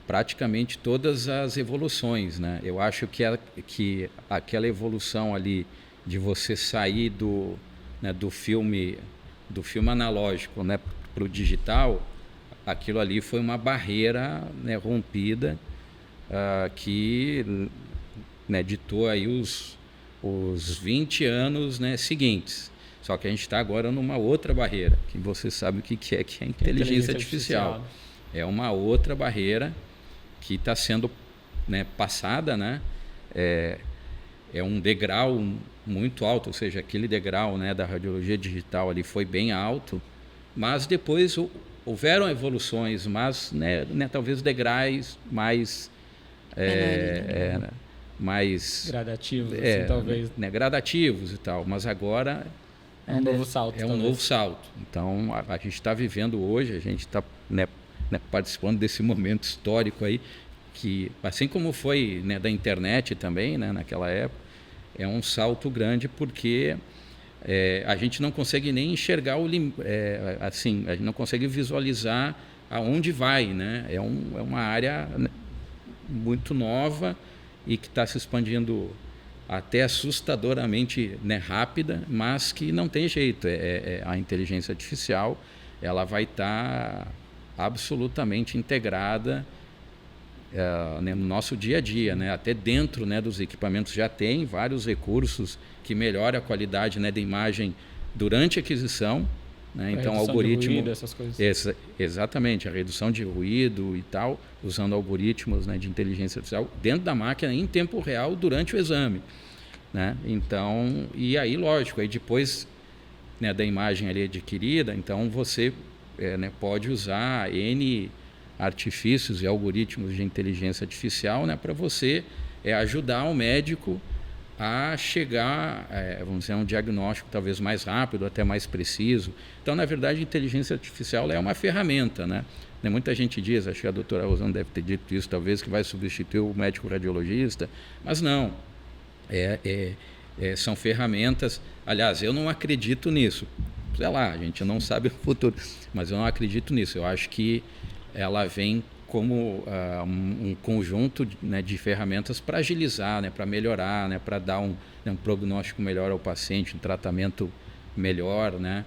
[SPEAKER 3] praticamente todas as evoluções, né? Eu acho que aquela evolução ali de você sair do filme analógico, né, para o digital, aquilo ali foi uma barreira, né, rompida, que, né, ditou aí os 20 anos, né, seguintes. Só que a gente está agora numa outra barreira, que você sabe o que é a inteligência artificial. É uma outra barreira que está sendo, né, passada, né? É um degrau muito alto, ou seja, aquele degrau, né, da radiologia digital ali foi bem alto, mas depois houveram evoluções, mas, né, talvez degraus mais
[SPEAKER 1] gradativos, assim, talvez.
[SPEAKER 3] Né, gradativos e tal, mas agora
[SPEAKER 1] é um novo salto.
[SPEAKER 3] É um novo salto. Então, a gente está vivendo hoje, a gente está, né, participando desse momento histórico aí, que, assim como foi, né, da internet também, né, naquela época, é um salto grande porque... a gente não consegue nem enxergar assim, a gente não consegue visualizar aonde vai, né? É uma área muito nova e que está se expandindo até assustadoramente, né, rápida, mas que não tem jeito. A inteligência artificial, ela vai estar absolutamente integrada né, no nosso dia a dia, né? Até dentro, né, dos equipamentos já tem vários recursos que melhoram a qualidade, né, da imagem durante a aquisição, né? Então, algoritmo,
[SPEAKER 1] de ruído, essas coisas.
[SPEAKER 3] Exatamente, a redução de ruído e tal, usando algoritmos, né, de inteligência artificial dentro da máquina em tempo real durante o exame, né? Então, e aí, lógico, aí depois, né, da imagem ali adquirida, então você né, pode usar N artifícios e algoritmos de inteligência artificial, né, para você ajudar o médico a chegar, vamos dizer, a um diagnóstico talvez mais rápido, até mais preciso. Então, na verdade, a inteligência artificial é uma ferramenta, né? Muita gente diz, acho que a doutora Rosana deve ter dito isso, talvez, que vai substituir o médico radiologista, mas não. São ferramentas. Aliás, eu não acredito nisso. Sei lá, a gente não sabe o futuro, mas eu não acredito nisso. Eu acho que ela vem como um conjunto, né, de ferramentas para agilizar, né, para melhorar, né, para dar um prognóstico melhor ao paciente, um tratamento melhor, né,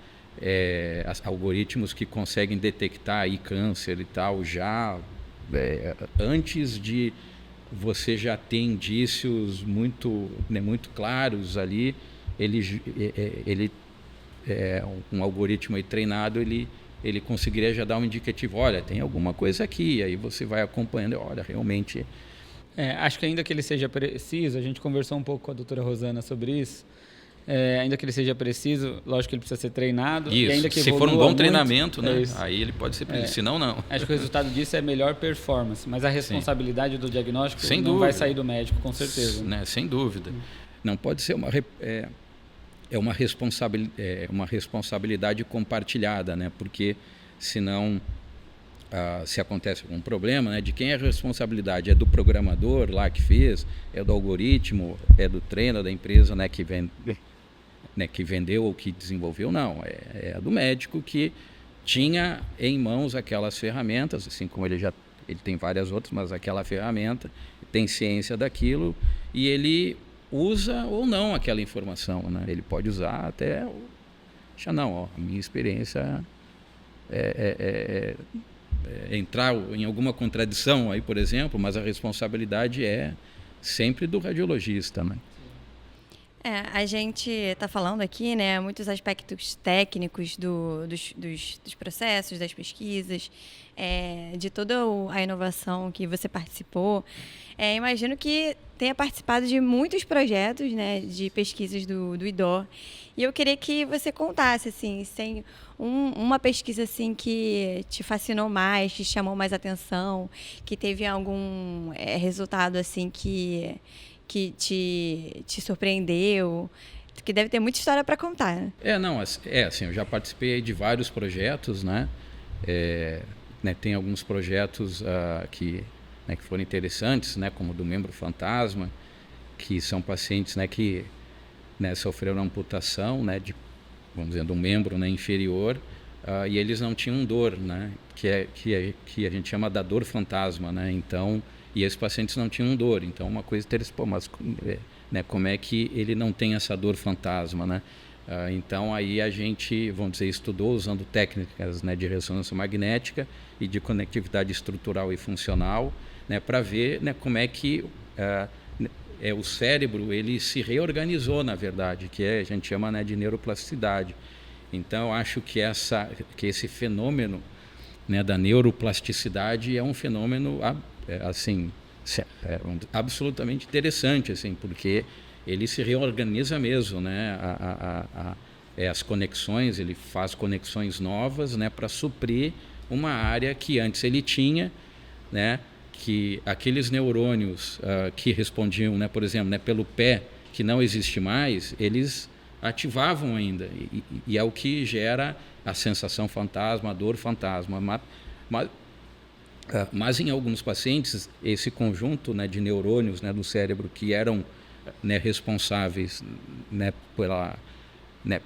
[SPEAKER 3] algoritmos que conseguem detectar aí câncer e tal já antes de você já ter indícios muito, né, muito claros ali, um algoritmo aí treinado, ele conseguiria já dar um indicativo, olha, tem alguma coisa aqui, aí você vai acompanhando, olha, realmente...
[SPEAKER 1] acho que ainda que ele seja preciso, a gente conversou um pouco com a doutora Rosana sobre isso, ainda que ele seja preciso, lógico que ele precisa ser treinado.
[SPEAKER 3] Isso,
[SPEAKER 1] e ainda que
[SPEAKER 3] se for um bom
[SPEAKER 1] muito,
[SPEAKER 3] treinamento, né, aí ele pode ser preciso, senão não.
[SPEAKER 1] Acho que o resultado disso é melhor performance, mas a responsabilidade do diagnóstico não vai sair do médico, com certeza.
[SPEAKER 3] Né, sem dúvida. Não pode ser é uma responsabilidade compartilhada, né? Porque senão, se acontece algum problema, né, de quem é a responsabilidade? É do programador lá que fez, é do algoritmo, é do trainer da empresa, né, que vendeu ou que desenvolveu? Não, é do médico que tinha em mãos aquelas ferramentas, assim como ele tem várias outras, mas aquela ferramenta, tem ciência daquilo e ele usa ou não aquela informação, né? Ele pode usar até... Já não, ó, a minha experiência entrar em alguma contradição aí, por exemplo, mas a responsabilidade é sempre do radiologista, né?
[SPEAKER 2] A gente está falando aqui, né, muitos aspectos técnicos dos processos, das pesquisas, de toda a inovação que você participou. Imagino que tenha participado de muitos projetos, né, de pesquisas do IDOR. E eu queria que você contasse, assim, se tem uma pesquisa assim, que te fascinou mais, que chamou mais atenção, que teve algum resultado assim, que te surpreendeu, que deve ter muita história para contar. Né?
[SPEAKER 3] Assim, eu já participei de vários projetos, né? Tem alguns projetos que foram interessantes, né? Como o do membro fantasma, que são pacientes, né, que sofreram amputação, né, vamos dizer, do membro, né, inferior, e eles não tinham dor, né? Que a gente chama da dor fantasma, né? Então, e esses pacientes não tinham dor. Então, uma coisa interessante, mas como é que ele não tem essa dor fantasma, né? Então, aí a gente, vamos dizer, estudou usando técnicas, né, de ressonância magnética e de conectividade estrutural e funcional, né, para ver, né, como é que o cérebro ele se reorganizou, na verdade, que a gente chama, né, de neuroplasticidade. Então, eu acho que esse fenômeno, né, da neuroplasticidade é um fenômeno assim, absolutamente interessante, assim, porque ele se reorganiza mesmo, né? As conexões, ele faz conexões novas, né, para suprir uma área que antes ele tinha, né, que aqueles neurônios que respondiam, né, por exemplo, né, pelo pé, que não existe mais, eles ativavam ainda, e é o que gera a sensação fantasma, a dor fantasma. Mas em alguns pacientes, esse conjunto, né, de neurônios, né, do cérebro que eram, né, responsáveis, né,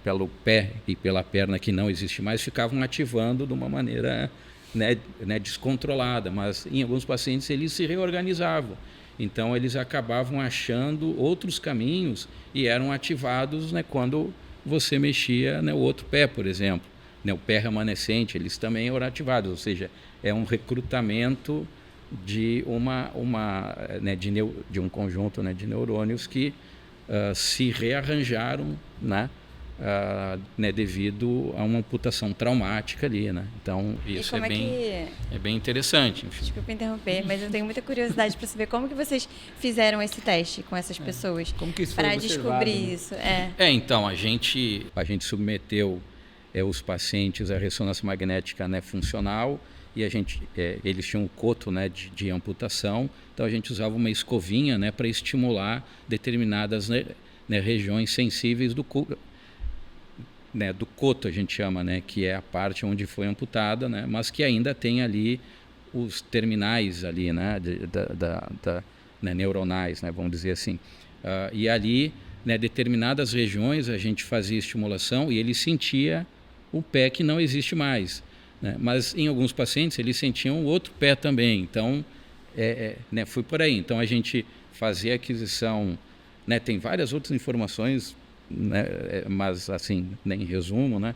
[SPEAKER 3] pelo pé e pela perna que não existe mais, ficavam ativando de uma maneira, né, descontrolada, mas em alguns pacientes eles se reorganizavam. Então eles acabavam achando outros caminhos e eram ativados, né, quando você mexia, né, o outro pé, por exemplo. Né, o pé remanescente, eles também eram ativados, ou seja, é um recrutamento de né, de um conjunto, né, de neurônios que se rearranjaram, né, devido a uma amputação traumática ali, né? Então isso é bem interessante. Enfim.
[SPEAKER 2] Desculpa interromper, mas eu tenho muita curiosidade para saber como que vocês fizeram esse teste com essas pessoas para descobrir, né, isso.
[SPEAKER 3] Então a gente submeteu os pacientes à ressonância magnética, né, funcional, e eles tinham um coto, né, de amputação, então a gente usava uma escovinha, né, para estimular determinadas, né, regiões sensíveis do coto, a gente chama, né, que é a parte onde foi amputada, né, mas que ainda tem ali os terminais ali, né, né, neuronais, né, vamos dizer assim. E ali, né, determinadas regiões a gente fazia estimulação e ele sentia o pé que não existe mais, né? Mas em alguns pacientes eles sentiam o outro pé também, então né, foi por aí. Então a gente fazia aquisição, né, tem várias outras informações, né, mas assim, né, em resumo, né,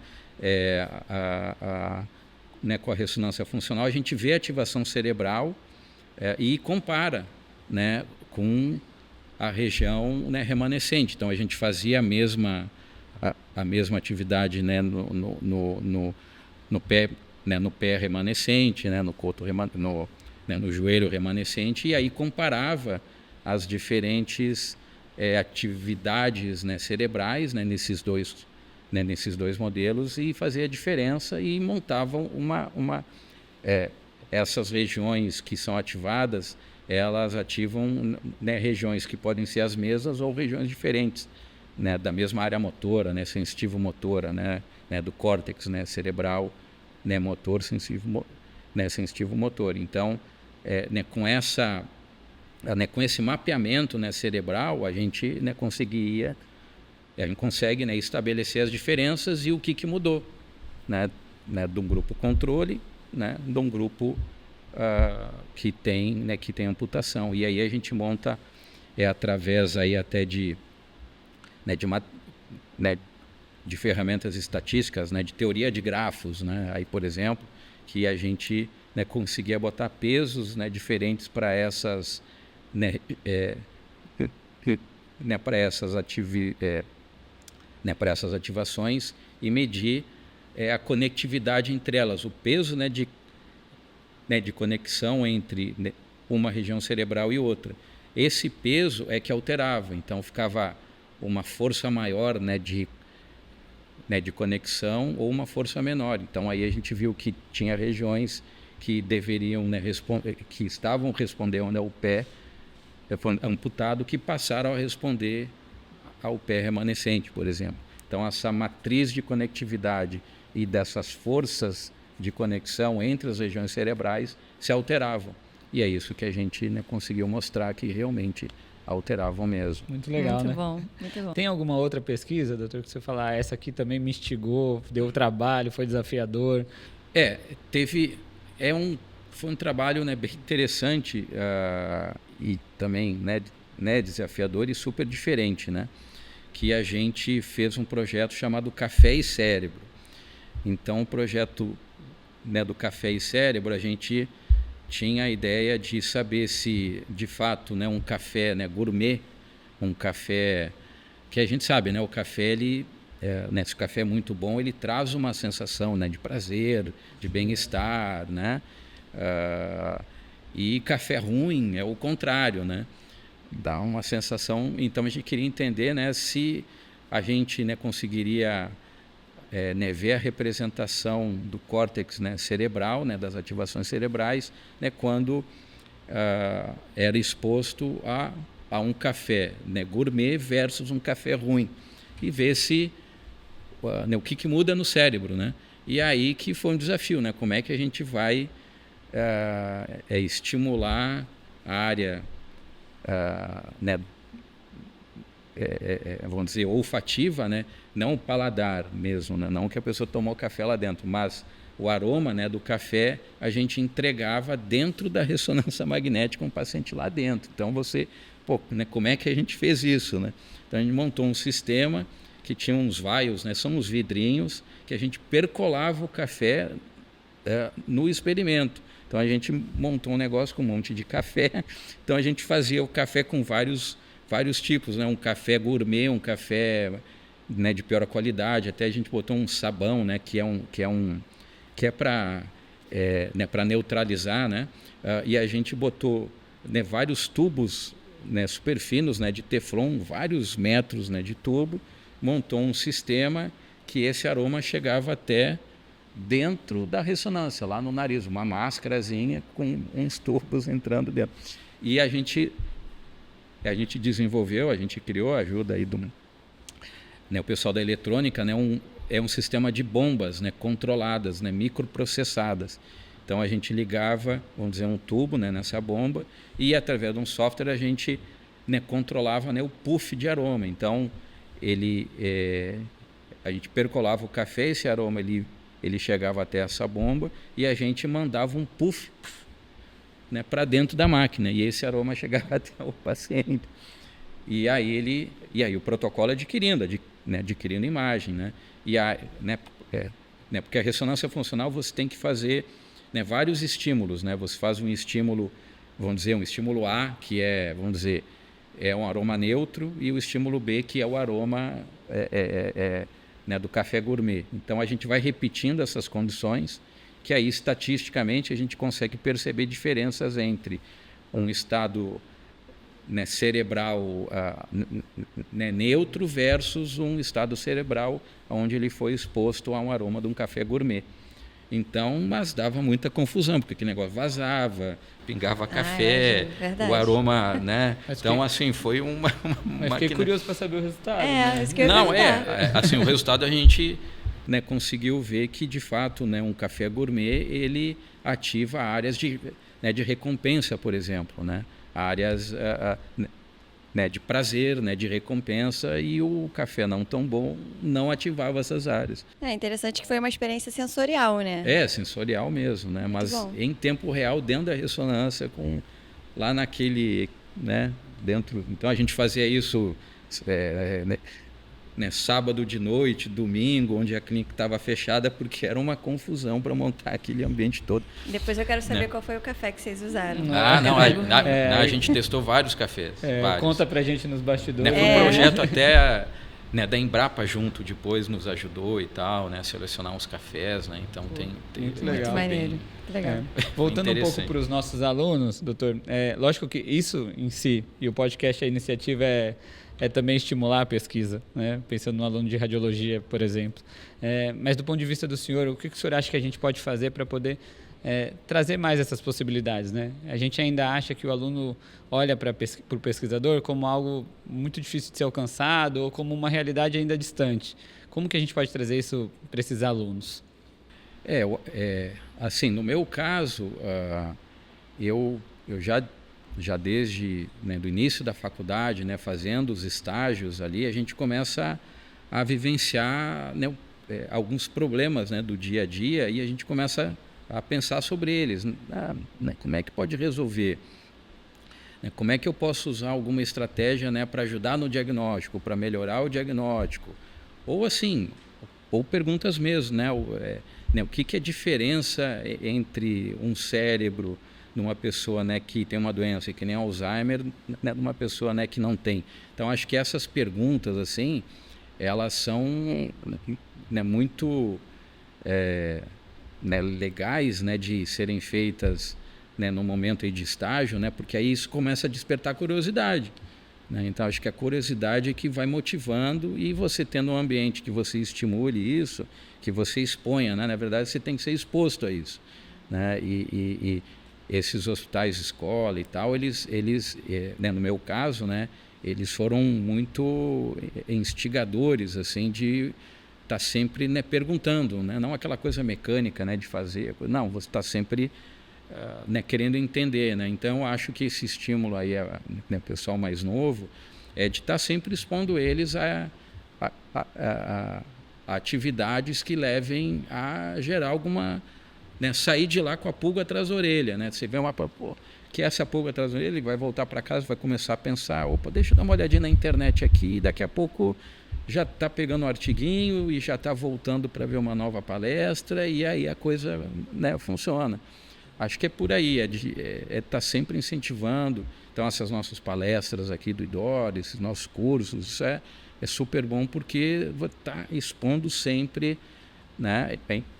[SPEAKER 3] né, com a ressonância funcional a gente vê a ativação cerebral e compara, né, com a região, né, remanescente. Então a gente fazia a mesma atividade, né, no pé, né, no pé remanescente, né, no coto né, no joelho remanescente, e aí comparava as diferentes atividades, né, cerebrais, né, nesses dois modelos, e fazia a diferença e montavam essas regiões que são ativadas, elas ativam, né, regiões que podem ser as mesmas ou regiões diferentes, né, da mesma área motora, né, sensitivo-motora, né, do córtex, né, cerebral, né, motor, sensitivo-motor. Então, né, com esse mapeamento, né, cerebral, a gente, né, consegue, né, estabelecer as diferenças e o que mudou, né, de um grupo controle, né, de um grupo que tem amputação. E aí a gente monta através aí até de ferramentas estatísticas, né, de teoria de grafos, né, aí, por exemplo, que a gente, né, conseguia botar pesos, né, diferentes para essas, né, para essas ativações e medir a conectividade entre elas, o peso, né, de conexão entre, né, uma região cerebral e outra. Esse peso é que alterava, então ficava uma força maior, né, de conexão ou uma força menor. Então aí a gente viu que tinha regiões que deveriam, né, que estavam respondendo ao pé amputado, que passaram a responder ao pé remanescente, por exemplo. Então essa matriz de conectividade e dessas forças de conexão entre as regiões cerebrais se alteravam. E é isso que a gente, né, conseguiu mostrar que realmente alteravam mesmo.
[SPEAKER 1] Muito legal,
[SPEAKER 2] muito
[SPEAKER 1] né?
[SPEAKER 2] Bom, muito bom.
[SPEAKER 1] Tem alguma outra pesquisa, doutor, que você falar, essa aqui também me instigou, deu trabalho, foi desafiador?
[SPEAKER 3] Foi um trabalho, né, bem interessante e também, né, desafiador e super diferente, né? Que a gente fez um projeto chamado Café e Cérebro. Então, o projeto, né, do Café e Cérebro, a gente tinha a ideia de saber se, de fato, né, um café, né, gourmet, um café que a gente sabe, né, o café, ele, né, se o café é muito bom, ele traz uma sensação, né, de prazer, de bem-estar, né? E café ruim é o contrário, né? Dá uma sensação. Então a gente queria entender, né, se a gente, né, conseguiria né, ver a representação do córtex, né, cerebral, né, das ativações cerebrais, né, quando era exposto a um café, né, gourmet versus um café ruim, e ver se né, o que muda no cérebro, né? E aí que foi um desafio, né? Como é que a gente vai estimular a área, né, vamos dizer, olfativa, né? Não o paladar mesmo, né? Não que a pessoa tomou café lá dentro, mas o aroma, né, do café a gente entregava dentro da ressonância magnética, um paciente lá dentro. Então né, como é que a gente fez isso, né? Então a gente montou um sistema que tinha uns vials, né? São uns vidrinhos que a gente percolava o café no experimento. Então a gente montou um negócio com um monte de café. Então a gente fazia o café com vários tipos, né? Um café gourmet, um café, né, de pior qualidade. Até a gente botou um sabão, né, que é para né, para neutralizar, né? E a gente botou, né, vários tubos, né, super finos, né, de teflon, vários metros, né, de tubo. Montou um sistema que esse aroma chegava até dentro da ressonância, lá no nariz, uma máscarazinha com uns tubos entrando dentro. E a gente desenvolveu, a gente criou a ajuda aí né, o pessoal da eletrônica, né, um sistema de bombas, né, controladas, né, microprocessadas. Então a gente ligava, vamos dizer, um tubo, né, nessa bomba, e através de um software a gente, né, controlava, né, o puff de aroma. Então a gente percolava o café, esse aroma ele chegava até essa bomba e a gente mandava um puff, né, para dentro da máquina, e esse aroma chegava até o paciente. E aí o protocolo adquirindo imagem, né? Porque a ressonância funcional você tem que fazer, né, vários estímulos, né? Você faz um estímulo, vamos dizer, um estímulo A, que é, vamos dizer, é um aroma neutro, e o estímulo B, que é o aroma né, do café gourmet. Então a gente vai repetindo essas condições, que aí estatisticamente a gente consegue perceber diferenças entre um estado, né, cerebral né, neutro versus um estado cerebral onde ele foi exposto a um aroma de um café gourmet. Então, mas dava muita confusão, porque aquele negócio vazava, pingava café, o aroma, né? Então, assim, foi uma
[SPEAKER 1] mas fiquei curioso para saber o resultado.
[SPEAKER 2] Né? Isso que eu
[SPEAKER 3] assim, o resultado a gente, né, conseguiu ver que, de fato, né, um café gourmet, ele ativa áreas de recompensa, por exemplo, né? Áreas né, de prazer, né, de recompensa, e o café não tão bom não ativava essas áreas.
[SPEAKER 2] É interessante que foi uma experiência sensorial, né?
[SPEAKER 3] Sensorial mesmo, né? Mas em tempo real, dentro da ressonância, lá naquele, né, dentro. Então a gente fazia isso né, sábado de noite, domingo, onde a clínica estava fechada, porque era uma confusão para montar aquele ambiente todo.
[SPEAKER 2] Depois eu quero saber qual foi o café que vocês usaram.
[SPEAKER 3] A gente testou vários cafés. Vários.
[SPEAKER 1] Conta pra gente nos bastidores.
[SPEAKER 3] Foi um projeto até né, da Embrapa junto, depois nos ajudou e tal, né, selecionar uns cafés, né? Então tem
[SPEAKER 1] muito legal.
[SPEAKER 2] Maneiro. Legal.
[SPEAKER 1] Voltando um pouco para os nossos alunos, doutor, lógico que isso em si, e o podcast, a iniciativa é também estimular a pesquisa, né? Pensando no aluno de radiologia, por exemplo. Mas do ponto de vista do senhor, o que o senhor acha que a gente pode fazer para poder trazer mais essas possibilidades, né? A gente ainda acha que o aluno olha para o pesquisador como algo muito difícil de ser alcançado ou como uma realidade ainda distante. Como que a gente pode trazer isso para esses alunos?
[SPEAKER 3] Assim, no meu caso, eu já desde do início da faculdade, né, fazendo os estágios ali, a gente começa a vivenciar, né, alguns problemas, né, do dia a dia, e a gente começa a pensar sobre eles. Né, como é que pode resolver? Né, como é que eu posso usar alguma estratégia, né, para ajudar no diagnóstico, para melhorar o diagnóstico? Ou assim, ou perguntas mesmo, né, o que é a diferença entre um cérebro de uma pessoa, né, que tem uma doença que nem Alzheimer, né, de uma pessoa, né, que não tem. Então, acho que essas perguntas, assim, elas são, né, muito né, legais, né, de serem feitas, né, no momento aí de estágio, né, porque aí isso começa a despertar curiosidade. Né? Então, acho que a curiosidade é que vai motivando, e você tendo um ambiente que você estimule isso, que você exponha, né? Na verdade, você tem que ser exposto a isso. Né? E esses hospitais escola e tal, eles né, no meu caso, né, eles foram muito instigadores, assim, de estar sempre, né, perguntando, né? Não aquela coisa mecânica, né, de fazer, não, você está sempre né, querendo entender, né? Então, eu acho que esse estímulo aí, né, pessoal mais novo, é de estar sempre expondo eles a atividades que levem a gerar alguma, né, sair de lá com a pulga atrás da orelha, né? Você vê que essa pulga atrás da orelha, ele vai voltar para casa, vai começar a pensar, deixa eu dar uma olhadinha na internet aqui, daqui a pouco já está pegando um artiguinho e já está voltando para ver uma nova palestra, e aí a coisa, né, funciona. Acho que é por aí, estar sempre incentivando. Então, essas nossas palestras aqui do IDOR, esses nossos cursos, isso é super bom, porque está expondo sempre, né,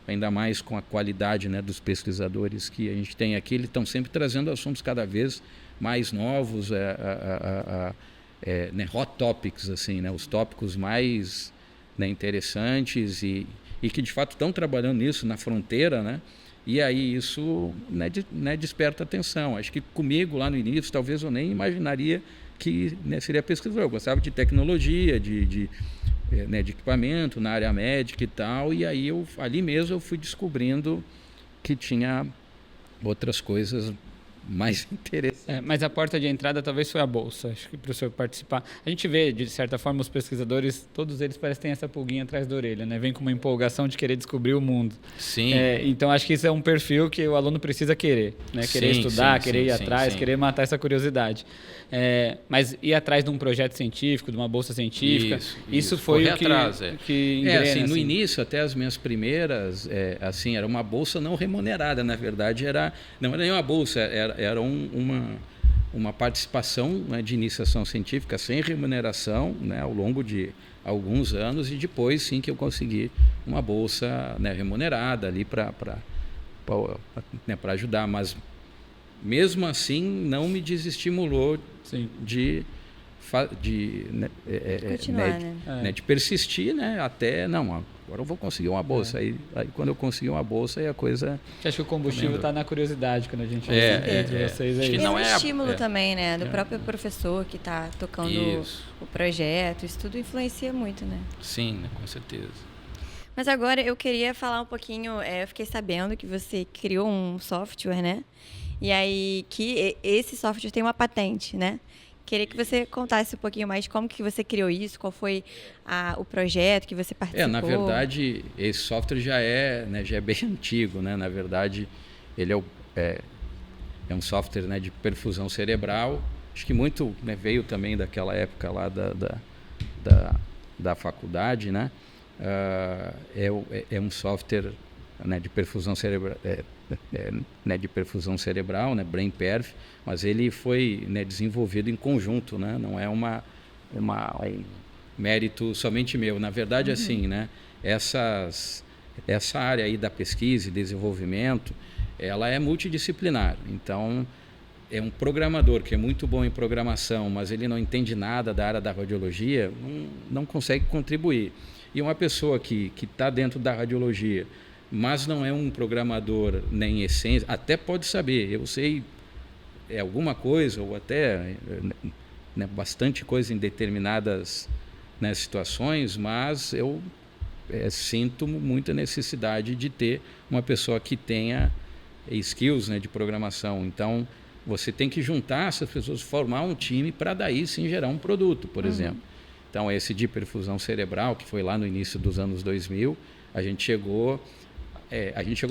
[SPEAKER 3] ainda mais com a qualidade, né, dos pesquisadores que a gente tem aqui, eles estão sempre trazendo assuntos cada vez mais novos, né, hot topics, assim, né, os tópicos mais, né, interessantes e que de fato estão trabalhando nisso na fronteira, né? E aí isso, né, desperta atenção. Acho que comigo lá no início, talvez eu nem imaginaria que, né, seria pesquisador. Eu gostava de tecnologia, né, de equipamento na área médica e tal, e aí ali mesmo eu fui descobrindo que tinha outras coisas mais interessantes.
[SPEAKER 1] Mas a porta de entrada talvez foi a bolsa, acho que para o senhor participar. A gente vê, de certa forma, os pesquisadores, todos eles parecem ter essa pulguinha atrás da orelha, né? Vem com uma empolgação de querer descobrir o mundo.
[SPEAKER 3] Sim.
[SPEAKER 1] Então, acho que isso é um perfil que o aluno precisa querer, né? Querer estudar, querer ir atrás, querer matar essa curiosidade. Mas ir atrás de um projeto científico, de uma bolsa científica, isso foi o que engrena,
[SPEAKER 3] assim, no início, até as minhas primeiras, assim, era uma bolsa não remunerada, na verdade, não era nenhuma bolsa, era uma participação, né, de iniciação científica sem remuneração, né, ao longo de alguns anos, e depois sim que eu consegui uma bolsa, né, remunerada ali para ajudar, mas mesmo assim não me desestimulou de persistir, né, até agora eu vou conseguir uma bolsa. Aí quando eu consegui uma bolsa, aí a coisa...
[SPEAKER 1] Acho que o combustível está na curiosidade quando a gente
[SPEAKER 2] entre
[SPEAKER 1] vocês aí.
[SPEAKER 2] E não é estímulo também, né? Do próprio professor que está tocando o projeto. Isso tudo influencia muito, né?
[SPEAKER 3] Sim, né? Com certeza.
[SPEAKER 2] Mas agora eu queria falar um pouquinho... eu fiquei sabendo que você criou um software, né? E aí que esse software tem uma patente, né? Queria que você contasse um pouquinho mais como que você criou isso, qual foi o projeto que você participou.
[SPEAKER 3] Na verdade, esse software já é bem antigo, né? Na verdade, ele é um software, né, de perfusão cerebral. Acho que muito, né, veio também daquela época lá da faculdade, né? É um software, né, de perfusão cerebral, de perfusão cerebral, né, BrainPerf, mas ele foi, né, desenvolvido em conjunto, né? Não é um mérito somente meu. Na verdade, assim, né, essa área aí da pesquisa e desenvolvimento, ela é multidisciplinar. Então, é um programador que é muito bom em programação, mas ele não entende nada da área da radiologia, não consegue contribuir. E uma pessoa que está dentro da radiologia, mas não é um programador, nem em essência, até pode saber, eu sei alguma coisa, ou até, né, bastante coisa em determinadas, né, situações, mas eu sinto muita necessidade de ter uma pessoa que tenha skills, né, de programação. Então, você tem que juntar essas pessoas, formar um time para daí sim gerar um produto, por exemplo. Então, esse de perfusão cerebral, que foi lá no início dos anos 2000, a gente chegou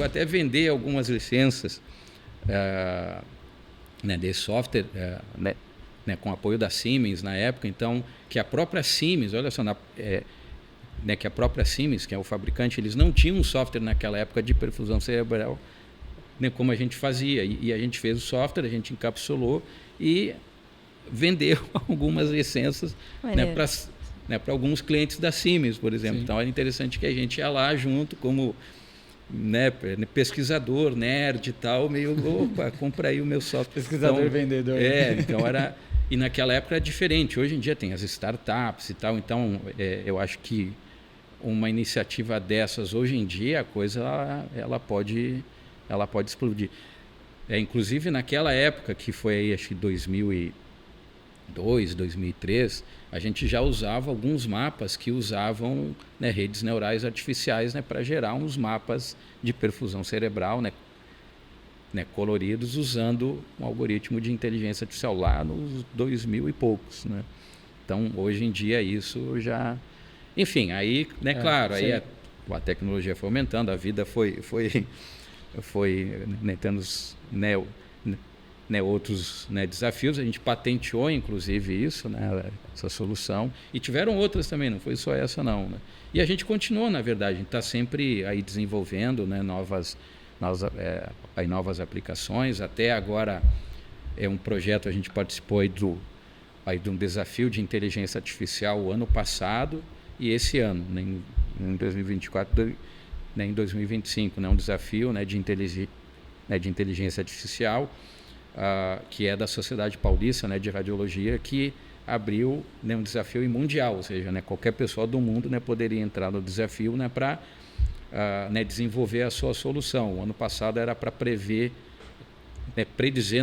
[SPEAKER 3] até a vender algumas licenças né, desse software, né, com apoio da Siemens na época. Então, que a própria Siemens, olha só, né, que a própria Siemens, que é o fabricante, eles não tinham um software naquela época de perfusão cerebral, né, como a gente fazia. E a gente fez o software, a gente encapsulou e vendeu algumas licenças, né, para alguns clientes da Siemens, por exemplo. Sim. Então, era interessante que a gente ia lá junto como, né, pesquisador, nerd e tal, meio, opa, compra aí o meu software.
[SPEAKER 1] Pesquisador e vendedor.
[SPEAKER 3] Então era... E naquela época era diferente. Hoje em dia tem as startups e tal. Então, eu acho que uma iniciativa dessas, hoje em dia, a coisa ela pode explodir. Inclusive, naquela época, que foi aí, acho que 2002, 2003, a gente já usava alguns mapas que usavam, né, redes neurais artificiais, né, para gerar uns mapas de perfusão cerebral, né, coloridos, usando um algoritmo de inteligência artificial lá nos 2000 e poucos, né? Então, hoje em dia, isso já... Enfim, aí, né, claro, aí a tecnologia foi aumentando, a vida foi né, tendo outros, né, desafios. A gente patenteou, inclusive, isso, né, essa solução. E tiveram outras também, não foi só essa, não, né? E a gente continuou, na verdade, a gente está sempre aí desenvolvendo, né, novas aplicações. Até agora, um projeto, a gente participou aí de um desafio de inteligência artificial o ano passado e esse ano, né, em 2024, né, em 2025, né, um desafio, né, de inteligência artificial, que é da Sociedade Paulista, né, de Radiologia, que abriu, né, um desafio mundial, ou seja, né, qualquer pessoa do mundo, né, poderia entrar no desafio, né, para né, desenvolver a sua solução. O ano passado era para predizer,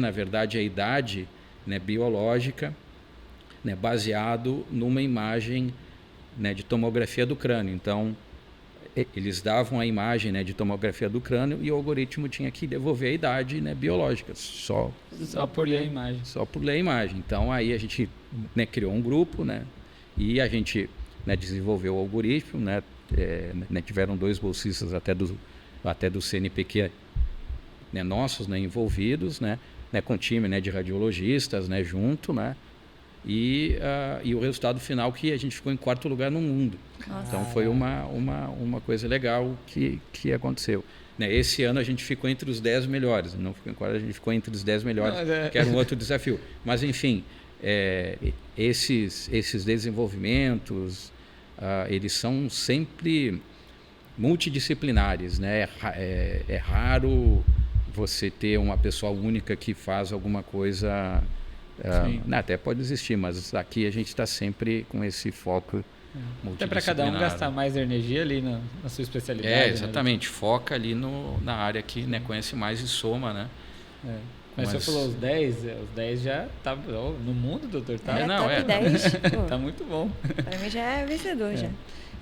[SPEAKER 3] na verdade, a idade, né, biológica, né, baseado numa imagem, né, de tomografia do crânio. Então, eles davam a imagem, né, de tomografia do crânio e o algoritmo tinha que devolver a idade, né, biológica. Só
[SPEAKER 1] por ler a imagem.
[SPEAKER 3] Só por ler a imagem. Então, aí a gente, né, criou um grupo, né, e a gente, né, desenvolveu o algoritmo, né, tiveram 2 bolsistas até do CNPq, né, nossos, né, envolvidos, né, com time, né, de radiologistas, né, junto, né, e o resultado final que a gente ficou em 4º lugar no mundo. Nossa. Então foi uma coisa legal que aconteceu. Né, esse ano a gente ficou entre os 10 melhores, não ficou em 4º, a gente ficou entre os 10 melhores, que era um outro desafio. Mas enfim, esses desenvolvimentos, eles são sempre multidisciplinares, né? É raro você ter uma pessoa única que faz alguma coisa. Até pode existir, mas aqui a gente está sempre com esse foco, multidisciplinar.
[SPEAKER 1] Até para cada um gastar mais energia ali na sua especialidade.
[SPEAKER 3] Exatamente. Né? Foca ali na área que, né, conhece mais e soma, né?
[SPEAKER 1] Mas você falou os 10 já tá no mundo, doutor? Tá,
[SPEAKER 2] top 10.
[SPEAKER 1] Tá muito bom.
[SPEAKER 2] Para mim já é vencedor, já.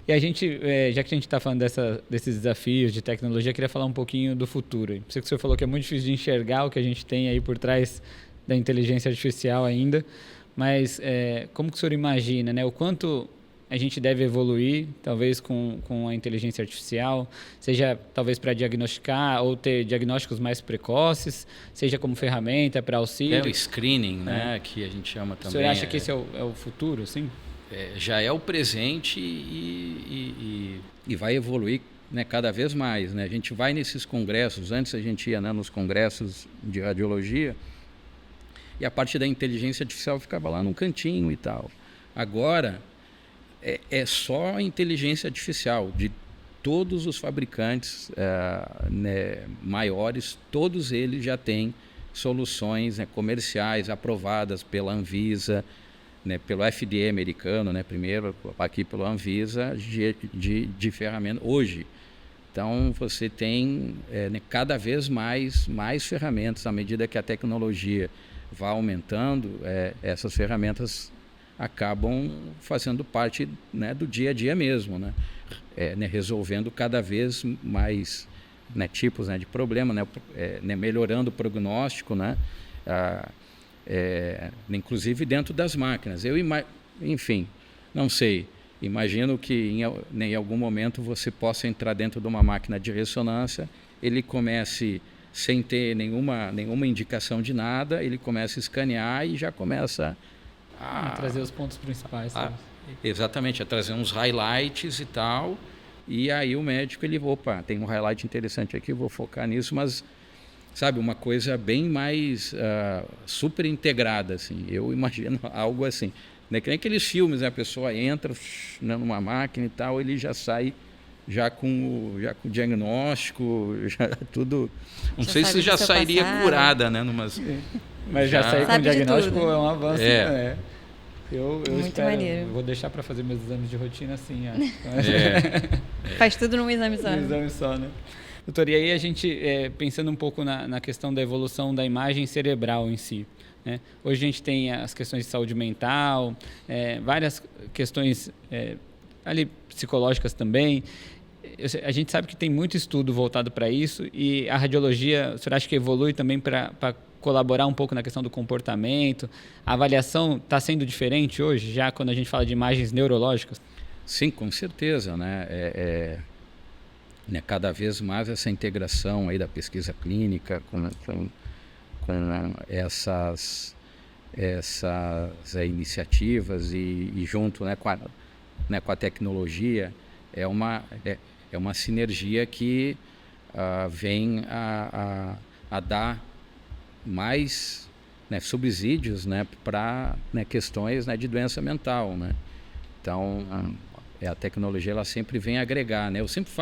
[SPEAKER 1] E a gente, já que a gente está falando desses desafios de tecnologia, queria falar um pouquinho do futuro. Eu sei que o senhor falou que é muito difícil de enxergar o que a gente tem aí por trás da inteligência artificial ainda, mas como que o senhor imagina, né? O quanto a gente deve evoluir, talvez com a inteligência artificial, seja talvez para diagnosticar ou ter diagnósticos mais precoces, seja como ferramenta para auxílio.
[SPEAKER 3] O screening, né, que a gente chama também.
[SPEAKER 1] O senhor acha que esse é o futuro, sim?
[SPEAKER 3] Já é o presente e vai evoluir, né, cada vez mais. Né? A gente vai nesses congressos, antes a gente ia, né, nos congressos de radiologia, e a parte da inteligência artificial ficava lá num cantinho e tal. Agora, é só a inteligência artificial de todos os fabricantes né, maiores, todos eles já têm soluções, né, comerciais aprovadas pela Anvisa, né, pelo FDA americano, né, primeiro aqui pelo Anvisa, de ferramenta hoje. Então, você tem né, cada vez mais ferramentas. À medida que a tecnologia vai aumentando, essas ferramentas acabam fazendo parte, né, do dia a dia mesmo, né, né, resolvendo cada vez mais, né, tipos, né, de problema, né, melhorando o prognóstico, né, inclusive dentro das máquinas. Enfim, não sei, imagino que em algum momento você possa entrar dentro de uma máquina de ressonância, ele comece sem ter nenhuma indicação de nada, ele começa a escanear e já começa a
[SPEAKER 1] trazer os pontos principais.
[SPEAKER 3] Exatamente, a trazer uns highlights e tal, e aí o médico, tem um highlight interessante aqui, vou focar nisso, mas sabe, uma coisa bem mais super integrada, assim. Eu imagino algo assim, né? Que nem aqueles filmes, né? A pessoa entra, né, numa máquina e tal, ele já sai já com o diagnóstico, já tudo. Não sei se já sairia curada, né?
[SPEAKER 1] Mas já sair com o diagnóstico é um avanço. Eu
[SPEAKER 2] muito
[SPEAKER 1] espero,
[SPEAKER 2] maneiro.
[SPEAKER 1] Vou deixar para fazer meus exames de rotina assim.
[SPEAKER 2] Faz tudo num exame só.
[SPEAKER 1] Num exame só, né? Doutor, e aí a gente, pensando um pouco na questão da evolução da imagem cerebral em si, né? Hoje a gente tem as questões de saúde mental, várias questões ali psicológicas também. A gente sabe que tem muito estudo voltado para isso e a radiologia, o senhor acha que evolui também para colaborar um pouco na questão do comportamento? A avaliação está sendo diferente hoje, já quando a gente fala de imagens neurológicas?
[SPEAKER 3] Sim, com certeza, né? Né, cada vez mais essa integração aí da pesquisa clínica com essas iniciativas e junto, né, com a tecnologia, é uma sinergia que vem a dar mais, né, subsídios, né, para, né, questões, né, de doença mental, né? Então a tecnologia ela sempre vem agregar, né? Eu sempre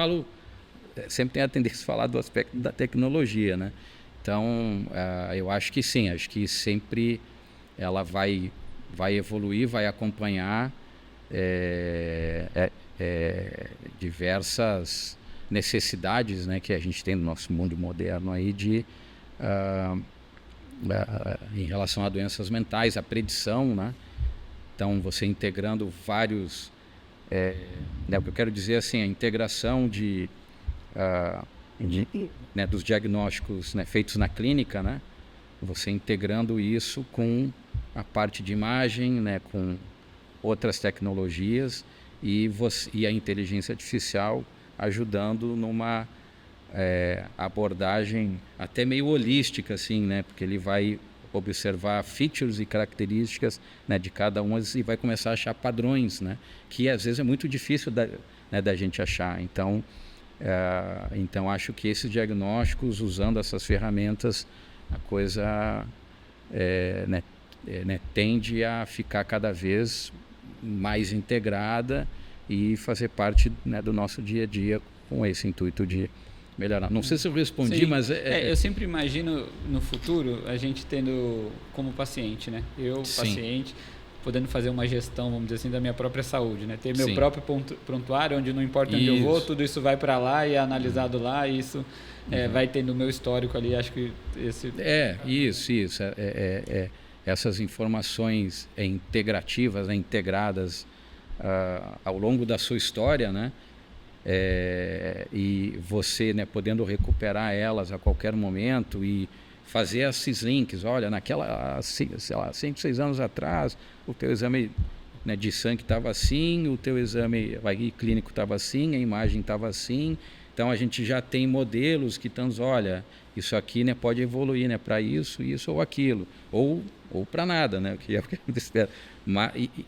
[SPEAKER 3] tenho a tendência a falar do aspecto da tecnologia, né? Então, eu acho que sim, acho que sempre ela vai evoluir, vai acompanhar diversas necessidades, né, que a gente tem no nosso mundo moderno aí em relação a doenças mentais, a predição, né? Então, você integrando vários... o que eu quero dizer assim, a integração né, dos diagnósticos, né, feitos na clínica, né, você integrando isso com a parte de imagem, né, com outras tecnologias e a inteligência artificial ajudando numa abordagem até meio holística, assim, né, porque ele vai observar features e características, né, de cada uma e vai começar a achar padrões, né, que às vezes é muito difícil da gente achar. Então acho que esses diagnósticos, usando essas ferramentas, a coisa tende a ficar cada vez mais integrada e fazer parte, né, do nosso dia a dia com esse intuito de melhorar. Não sei se eu respondi, sim, mas...
[SPEAKER 1] eu sempre imagino no futuro a gente tendo como paciente, né? Eu, sim, paciente, podendo fazer uma gestão, vamos dizer assim, da minha própria saúde, né? Ter meu
[SPEAKER 3] Sim.
[SPEAKER 1] próprio prontuário, onde não importa onde eu vou, tudo isso vai para lá e é analisado lá, e isso vai tendo o meu histórico ali, acho que esse...
[SPEAKER 3] Isso. Essas informações integrativas, né, integradas ao longo da sua história, né? E você, né, podendo recuperar elas a qualquer momento e fazer esses links. Olha, naquela, sei lá, 5, 6 anos atrás, o teu exame, né, de sangue estava assim, o teu exame clínico estava assim, a imagem estava assim. Então a gente já tem modelos que estão, olha, isso aqui, né, pode evoluir, né, para isso ou aquilo, ou para nada, né, que é o que a gente espera.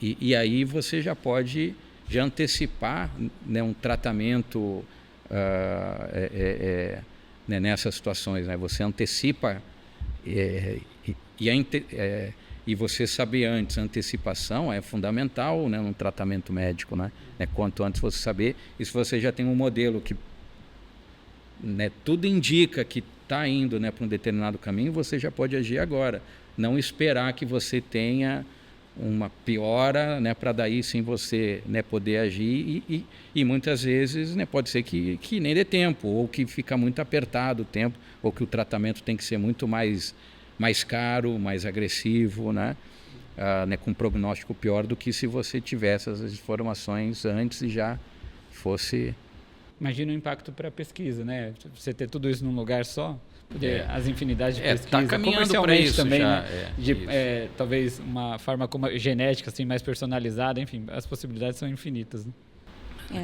[SPEAKER 3] E aí você já pode antecipar, né, um tratamento né, nessas situações, né? Você antecipa e você saber antes, a antecipação é fundamental, né, no tratamento médico, né? Quanto antes você saber, e se você já tem um modelo que, né, tudo indica que está indo, né, para um determinado caminho, você já pode agir agora, não esperar que você tenha uma piora, né, para daí sim você, né, poder agir e muitas vezes, né, pode ser que nem dê tempo, ou que fica muito apertado o tempo, ou que o tratamento tem que ser muito mais caro, mais agressivo, né, né, com prognóstico pior do que se você tivesse as informações antes e já fosse...
[SPEAKER 1] Imagina o impacto para a pesquisa, né? Você ter tudo isso num lugar só, as infinidades de pesquisa,
[SPEAKER 3] tá
[SPEAKER 1] comercialmente
[SPEAKER 3] isso
[SPEAKER 1] também,
[SPEAKER 3] já,
[SPEAKER 1] né? Talvez uma forma genética assim, mais personalizada, enfim, as possibilidades são infinitas. Né?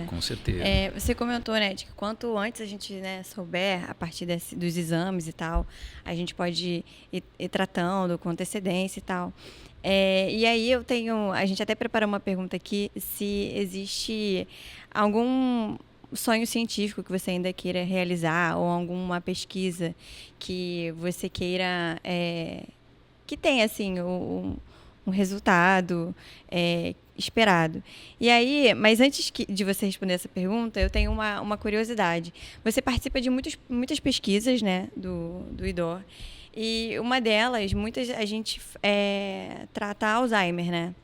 [SPEAKER 3] Com certeza.
[SPEAKER 2] Você comentou, né, de que quanto antes a gente, né, souber a partir dos exames e tal, a gente pode ir tratando com antecedência e tal. E aí a gente até preparou uma pergunta aqui, se existe algum sonho científico que você ainda queira realizar ou alguma pesquisa que você queira que tenha assim um resultado esperado. E aí, mas antes de você responder essa pergunta, eu tenho uma curiosidade. Você participa de muitas pesquisas, né, do IDOR, e uma delas, a gente trata Alzheimer, né?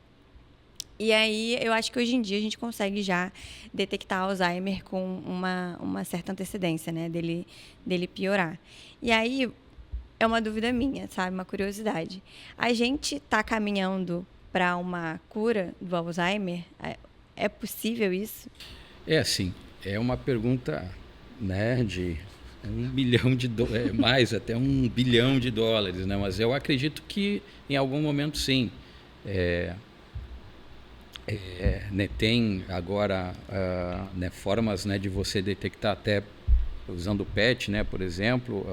[SPEAKER 2] E aí, eu acho que hoje em dia a gente consegue já detectar Alzheimer com uma certa antecedência, né? Dele piorar. E aí, é uma dúvida minha, sabe? Uma curiosidade. A gente está caminhando para uma cura do Alzheimer? É possível isso?
[SPEAKER 3] Sim. É uma pergunta, né, de $1 bilhão mais até $1 bilhão, né? Mas eu acredito que em algum momento sim. Né, tem agora né, formas, né, de você detectar até usando o PET, né, por exemplo,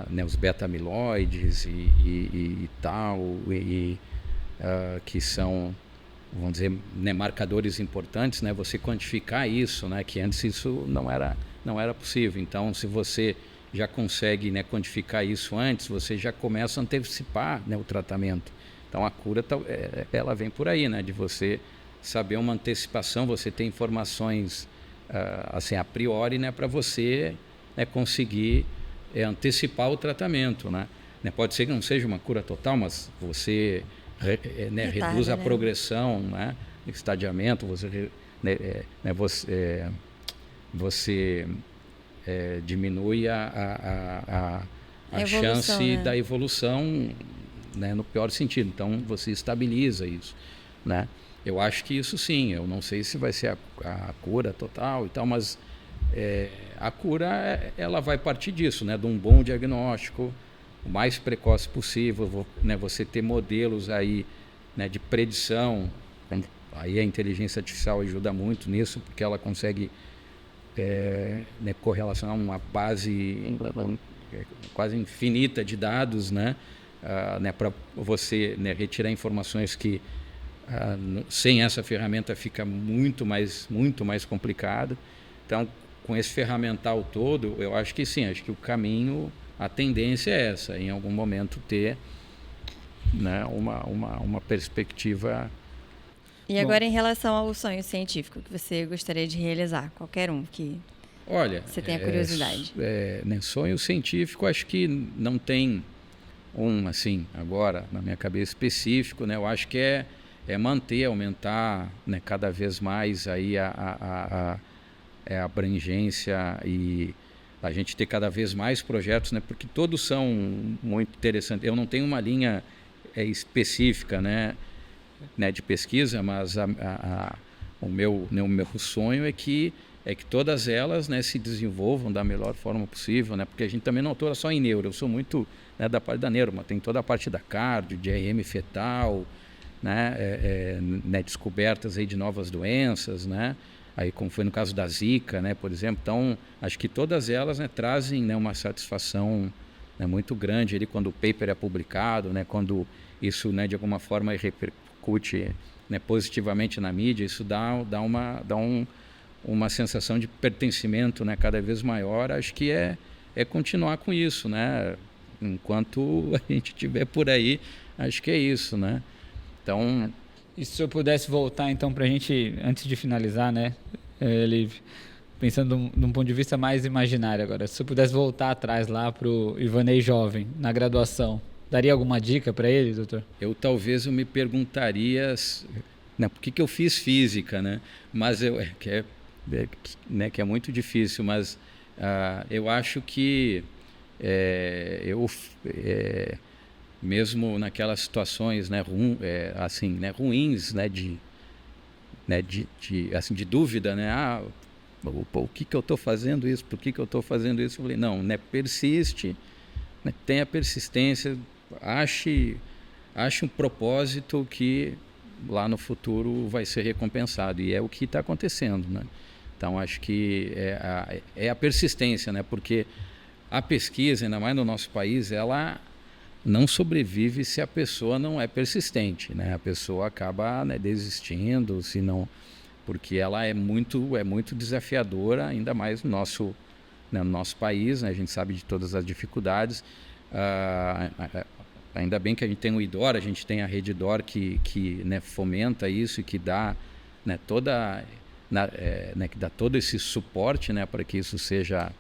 [SPEAKER 3] né, os beta-amiloides e tal, que são, vamos dizer, né, marcadores importantes, né, você quantificar isso, né, que antes isso não era possível. Então, se você já consegue, né, quantificar isso antes, você já começa a antecipar, né, o tratamento. Então a cura ela vem por aí, né? De você saber uma antecipação, você ter informações assim a priori, né? Para você, né, conseguir antecipar o tratamento, né? Pode ser que não seja uma cura total, mas você né, reduz a progressão, né? Estadiamento, você diminui a chance da evolução, né, no pior sentido. Então você estabiliza isso, né? Eu acho que isso sim. Eu não sei se vai ser a cura total e tal, mas a cura ela vai partir disso, né? De um bom diagnóstico, o mais precoce possível, né? Você ter modelos aí, né, de predição. Aí a inteligência artificial ajuda muito nisso, porque ela consegue né, correlacionar uma base quase infinita de dados, né? Né, para você, né, retirar informações que sem essa ferramenta fica muito mais complicado. Então, com esse ferramental todo, eu acho que sim, acho que o caminho, a tendência é essa, em algum momento ter, né, uma perspectiva.
[SPEAKER 2] E agora, em relação ao sonho científico que você gostaria de realizar, qualquer um que você tenha curiosidade.
[SPEAKER 3] Né, sonho científico, acho que não tem assim, agora, na minha cabeça específico, né? Eu acho que é manter, aumentar, né, cada vez mais aí a abrangência e a gente ter cada vez mais projetos, né? Porque todos são muito interessantes. Eu não tenho uma linha específica, né, de pesquisa, mas o meu sonho é que todas elas, né, se desenvolvam da melhor forma possível, né? Porque a gente também não atua só em neuro. Eu sou muito, né, da parte da neuro, mas tem toda a parte da cardio, de RM fetal, né, descobertas aí de novas doenças, né? Aí, como foi no caso da Zika, né, por exemplo. Então, acho que todas elas, né, trazem, né, uma satisfação, né, muito grande ali quando o paper é publicado, né, quando isso, né, de alguma forma repercute, né, positivamente na mídia. Isso dá uma sensação de pertencimento, né, cada vez maior. Acho que é continuar com isso, né? Enquanto a gente estiver por aí, acho que é isso, né? Então...
[SPEAKER 1] E se eu pudesse voltar, então, para a gente, antes de finalizar, né, Liv, pensando de um ponto de vista mais imaginário agora, se eu pudesse voltar atrás lá para o Ivanei jovem, na graduação, daria alguma dica para ele, doutor?
[SPEAKER 3] Talvez eu me perguntaria, né, por que eu fiz física, né? Mas que é muito difícil, mas eu acho que mesmo naquelas situações, né, assim, né, ruins, né, de dúvida, né, o que eu estou fazendo isso, por que eu estou fazendo isso? Eu falei, não, né, persiste, né, tenha persistência, ache um propósito que lá no futuro vai ser recompensado, e é o que está acontecendo, né? Então acho que é a persistência, né, porque a pesquisa, ainda mais no nosso país, ela não sobrevive se a pessoa não é persistente, né? A pessoa acaba, né, desistindo, se não, porque ela é muito desafiadora, ainda mais no nosso país, né? A gente sabe de todas as dificuldades. Ainda bem que a gente tem o IDOR, a gente tem a rede IDOR que né, fomenta isso e que dá, né, que dá todo esse suporte, né, para que isso seja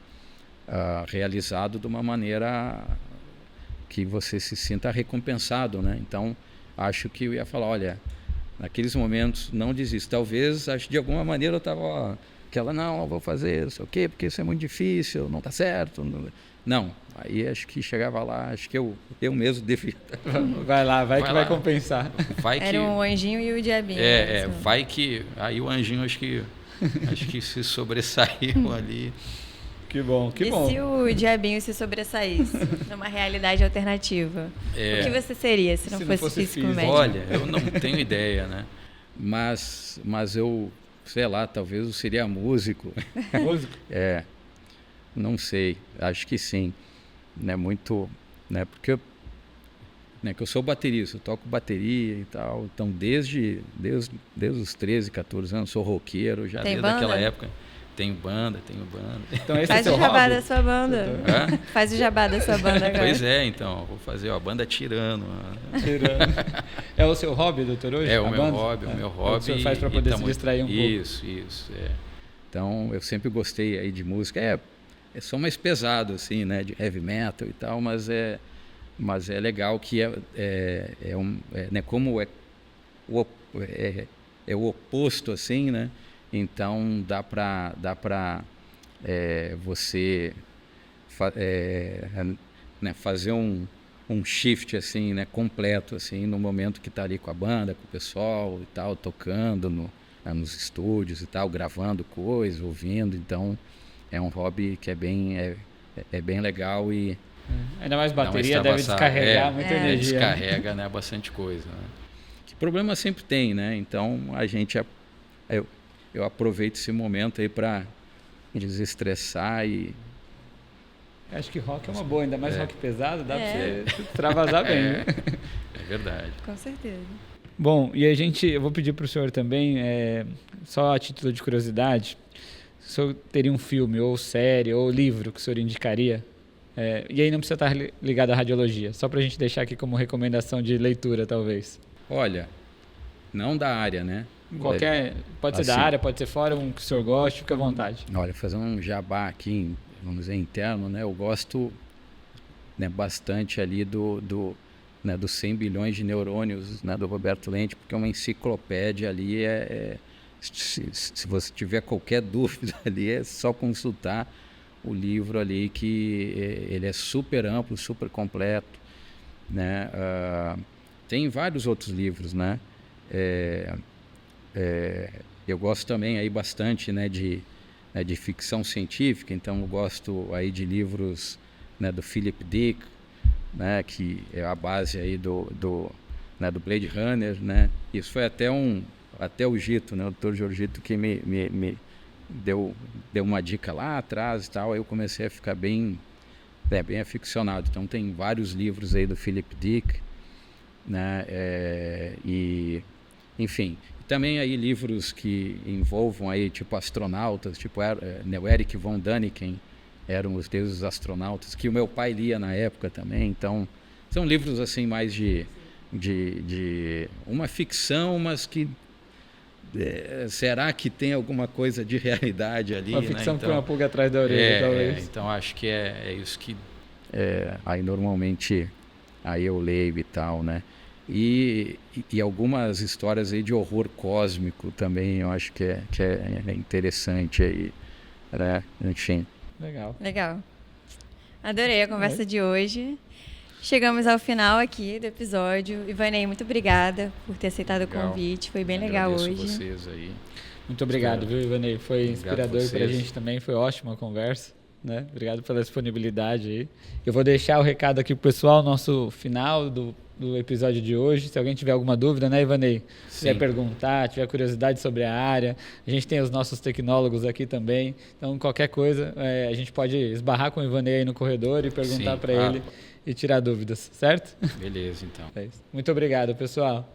[SPEAKER 3] realizado de uma maneira que você se sinta recompensado, né? Então, acho que eu ia falar, olha, naqueles momentos não desista. Talvez, acho que de alguma maneira eu estava não, eu vou fazer, não sei o quê, porque isso é muito difícil, não está certo. Não, aí acho que chegava lá, acho que eu mesmo devia.
[SPEAKER 1] Vai lá, vai que vai compensar.
[SPEAKER 2] Era um anjinho e o diabinho.
[SPEAKER 3] Vai que aí o anjinho acho que se sobressaiu ali.
[SPEAKER 1] Que bom, que bom.
[SPEAKER 2] E se o diabinho se sobressaísse numa realidade alternativa? O que você seria se não fosse físico médico?
[SPEAKER 3] Olha, eu não tenho ideia, né? Mas eu, sei lá, talvez eu seria músico.
[SPEAKER 1] Músico?
[SPEAKER 3] Não sei, acho que sim. Né, muito, né, porque que eu sou baterista, eu toco bateria e tal. Então, desde os 13, 14 anos, sou roqueiro, já desde aquela época. Tenho banda.
[SPEAKER 1] Então, esse
[SPEAKER 2] Faz
[SPEAKER 1] é
[SPEAKER 2] o jabá
[SPEAKER 1] hobby?
[SPEAKER 2] da sua banda. Faz o jabá da sua banda agora.
[SPEAKER 3] Pois é, então, vou fazer a banda Tirano.
[SPEAKER 1] É o seu hobby, doutor, hoje?
[SPEAKER 3] O meu hobby. O
[SPEAKER 1] senhor faz para poder se distrair um pouco.
[SPEAKER 3] Isso. Então, eu sempre gostei aí de música. É só mais pesado, assim, né, de heavy metal e tal, mas é legal que né, como é o oposto, assim, né? Então dá para você né, fazer um shift assim, né, completo assim, no momento que está ali com a banda, com o pessoal e tal, tocando nos estúdios e tal, gravando coisas, ouvindo. Então é um hobby que é bem legal e
[SPEAKER 1] ainda mais bateria deve descarregar muita energia.
[SPEAKER 3] Descarrega, né, bastante coisa. Né? Que problema sempre tem, né? Então a gente eu aproveito esse momento aí para desestressar e...
[SPEAKER 1] Acho que rock é uma boa, ainda mais rock pesado, dá para você extravasar bem. Né?
[SPEAKER 3] É verdade.
[SPEAKER 2] Com certeza.
[SPEAKER 1] Bom, e eu vou pedir para o senhor também, só a título de curiosidade, se o senhor teria um filme, ou série, ou livro que o senhor indicaria, e aí não precisa estar ligado à radiologia, só para a gente deixar aqui como recomendação de leitura, talvez.
[SPEAKER 3] Olha, não da área, né?
[SPEAKER 1] Qualquer, pode ser da área, pode ser fora, um que o senhor goste, fica à vontade.
[SPEAKER 3] Olha, fazer um jabá aqui, vamos dizer, interno, né? Eu gosto né, bastante ali né, dos 100 bilhões de neurônios, né, do Roberto Lente, porque uma enciclopédia ali se você tiver qualquer dúvida ali, é só consultar o livro ali, que ele é super amplo, super completo, né? Tem vários outros livros, né? Eu gosto também aí bastante, né, de ficção científica, então eu gosto aí de livros, né, do Philip Dick, né, que é a base aí né, do Blade Runner, né? Isso foi até o Gito, né, o Dr. Giorgito, que me deu uma dica lá atrás e tal, aí eu comecei a ficar bem aficionado. Então tem vários livros aí do Philip Dick, né, e enfim, também aí livros que envolvam aí tipo astronautas, tipo o Eric von Däniken, eram os deuses dos astronautas, que o meu pai lia na época também. Então são livros assim mais de uma ficção, mas que será que tem alguma coisa de realidade ali?
[SPEAKER 1] Uma ficção, né? Então,
[SPEAKER 3] que
[SPEAKER 1] põe uma pulga atrás da orelha, talvez.
[SPEAKER 3] Então acho que é isso que aí normalmente aí eu leio e tal, né? E algumas histórias aí de horror cósmico também, eu acho que é interessante aí, né? Enfim.
[SPEAKER 2] Legal. Adorei a conversa de hoje. Chegamos ao final aqui do episódio. Ivanei, muito obrigada por ter aceitado o convite. Foi bem legal hoje.
[SPEAKER 3] Vocês aí.
[SPEAKER 1] Muito obrigado, viu, Ivanei? Foi inspirador para a gente também. Foi ótima a conversa, né? Obrigado pela disponibilidade aí. Eu vou deixar o recado aqui pro pessoal, nosso final do episódio de hoje. Se alguém tiver alguma dúvida, né, Ivanei? Quiser perguntar, tiver curiosidade sobre a área, a gente tem os nossos tecnólogos aqui também. Então, qualquer coisa, a gente pode esbarrar com o Ivanei aí no corredor e perguntar para ele e tirar dúvidas, certo?
[SPEAKER 3] Beleza, então.
[SPEAKER 1] Muito obrigado, pessoal.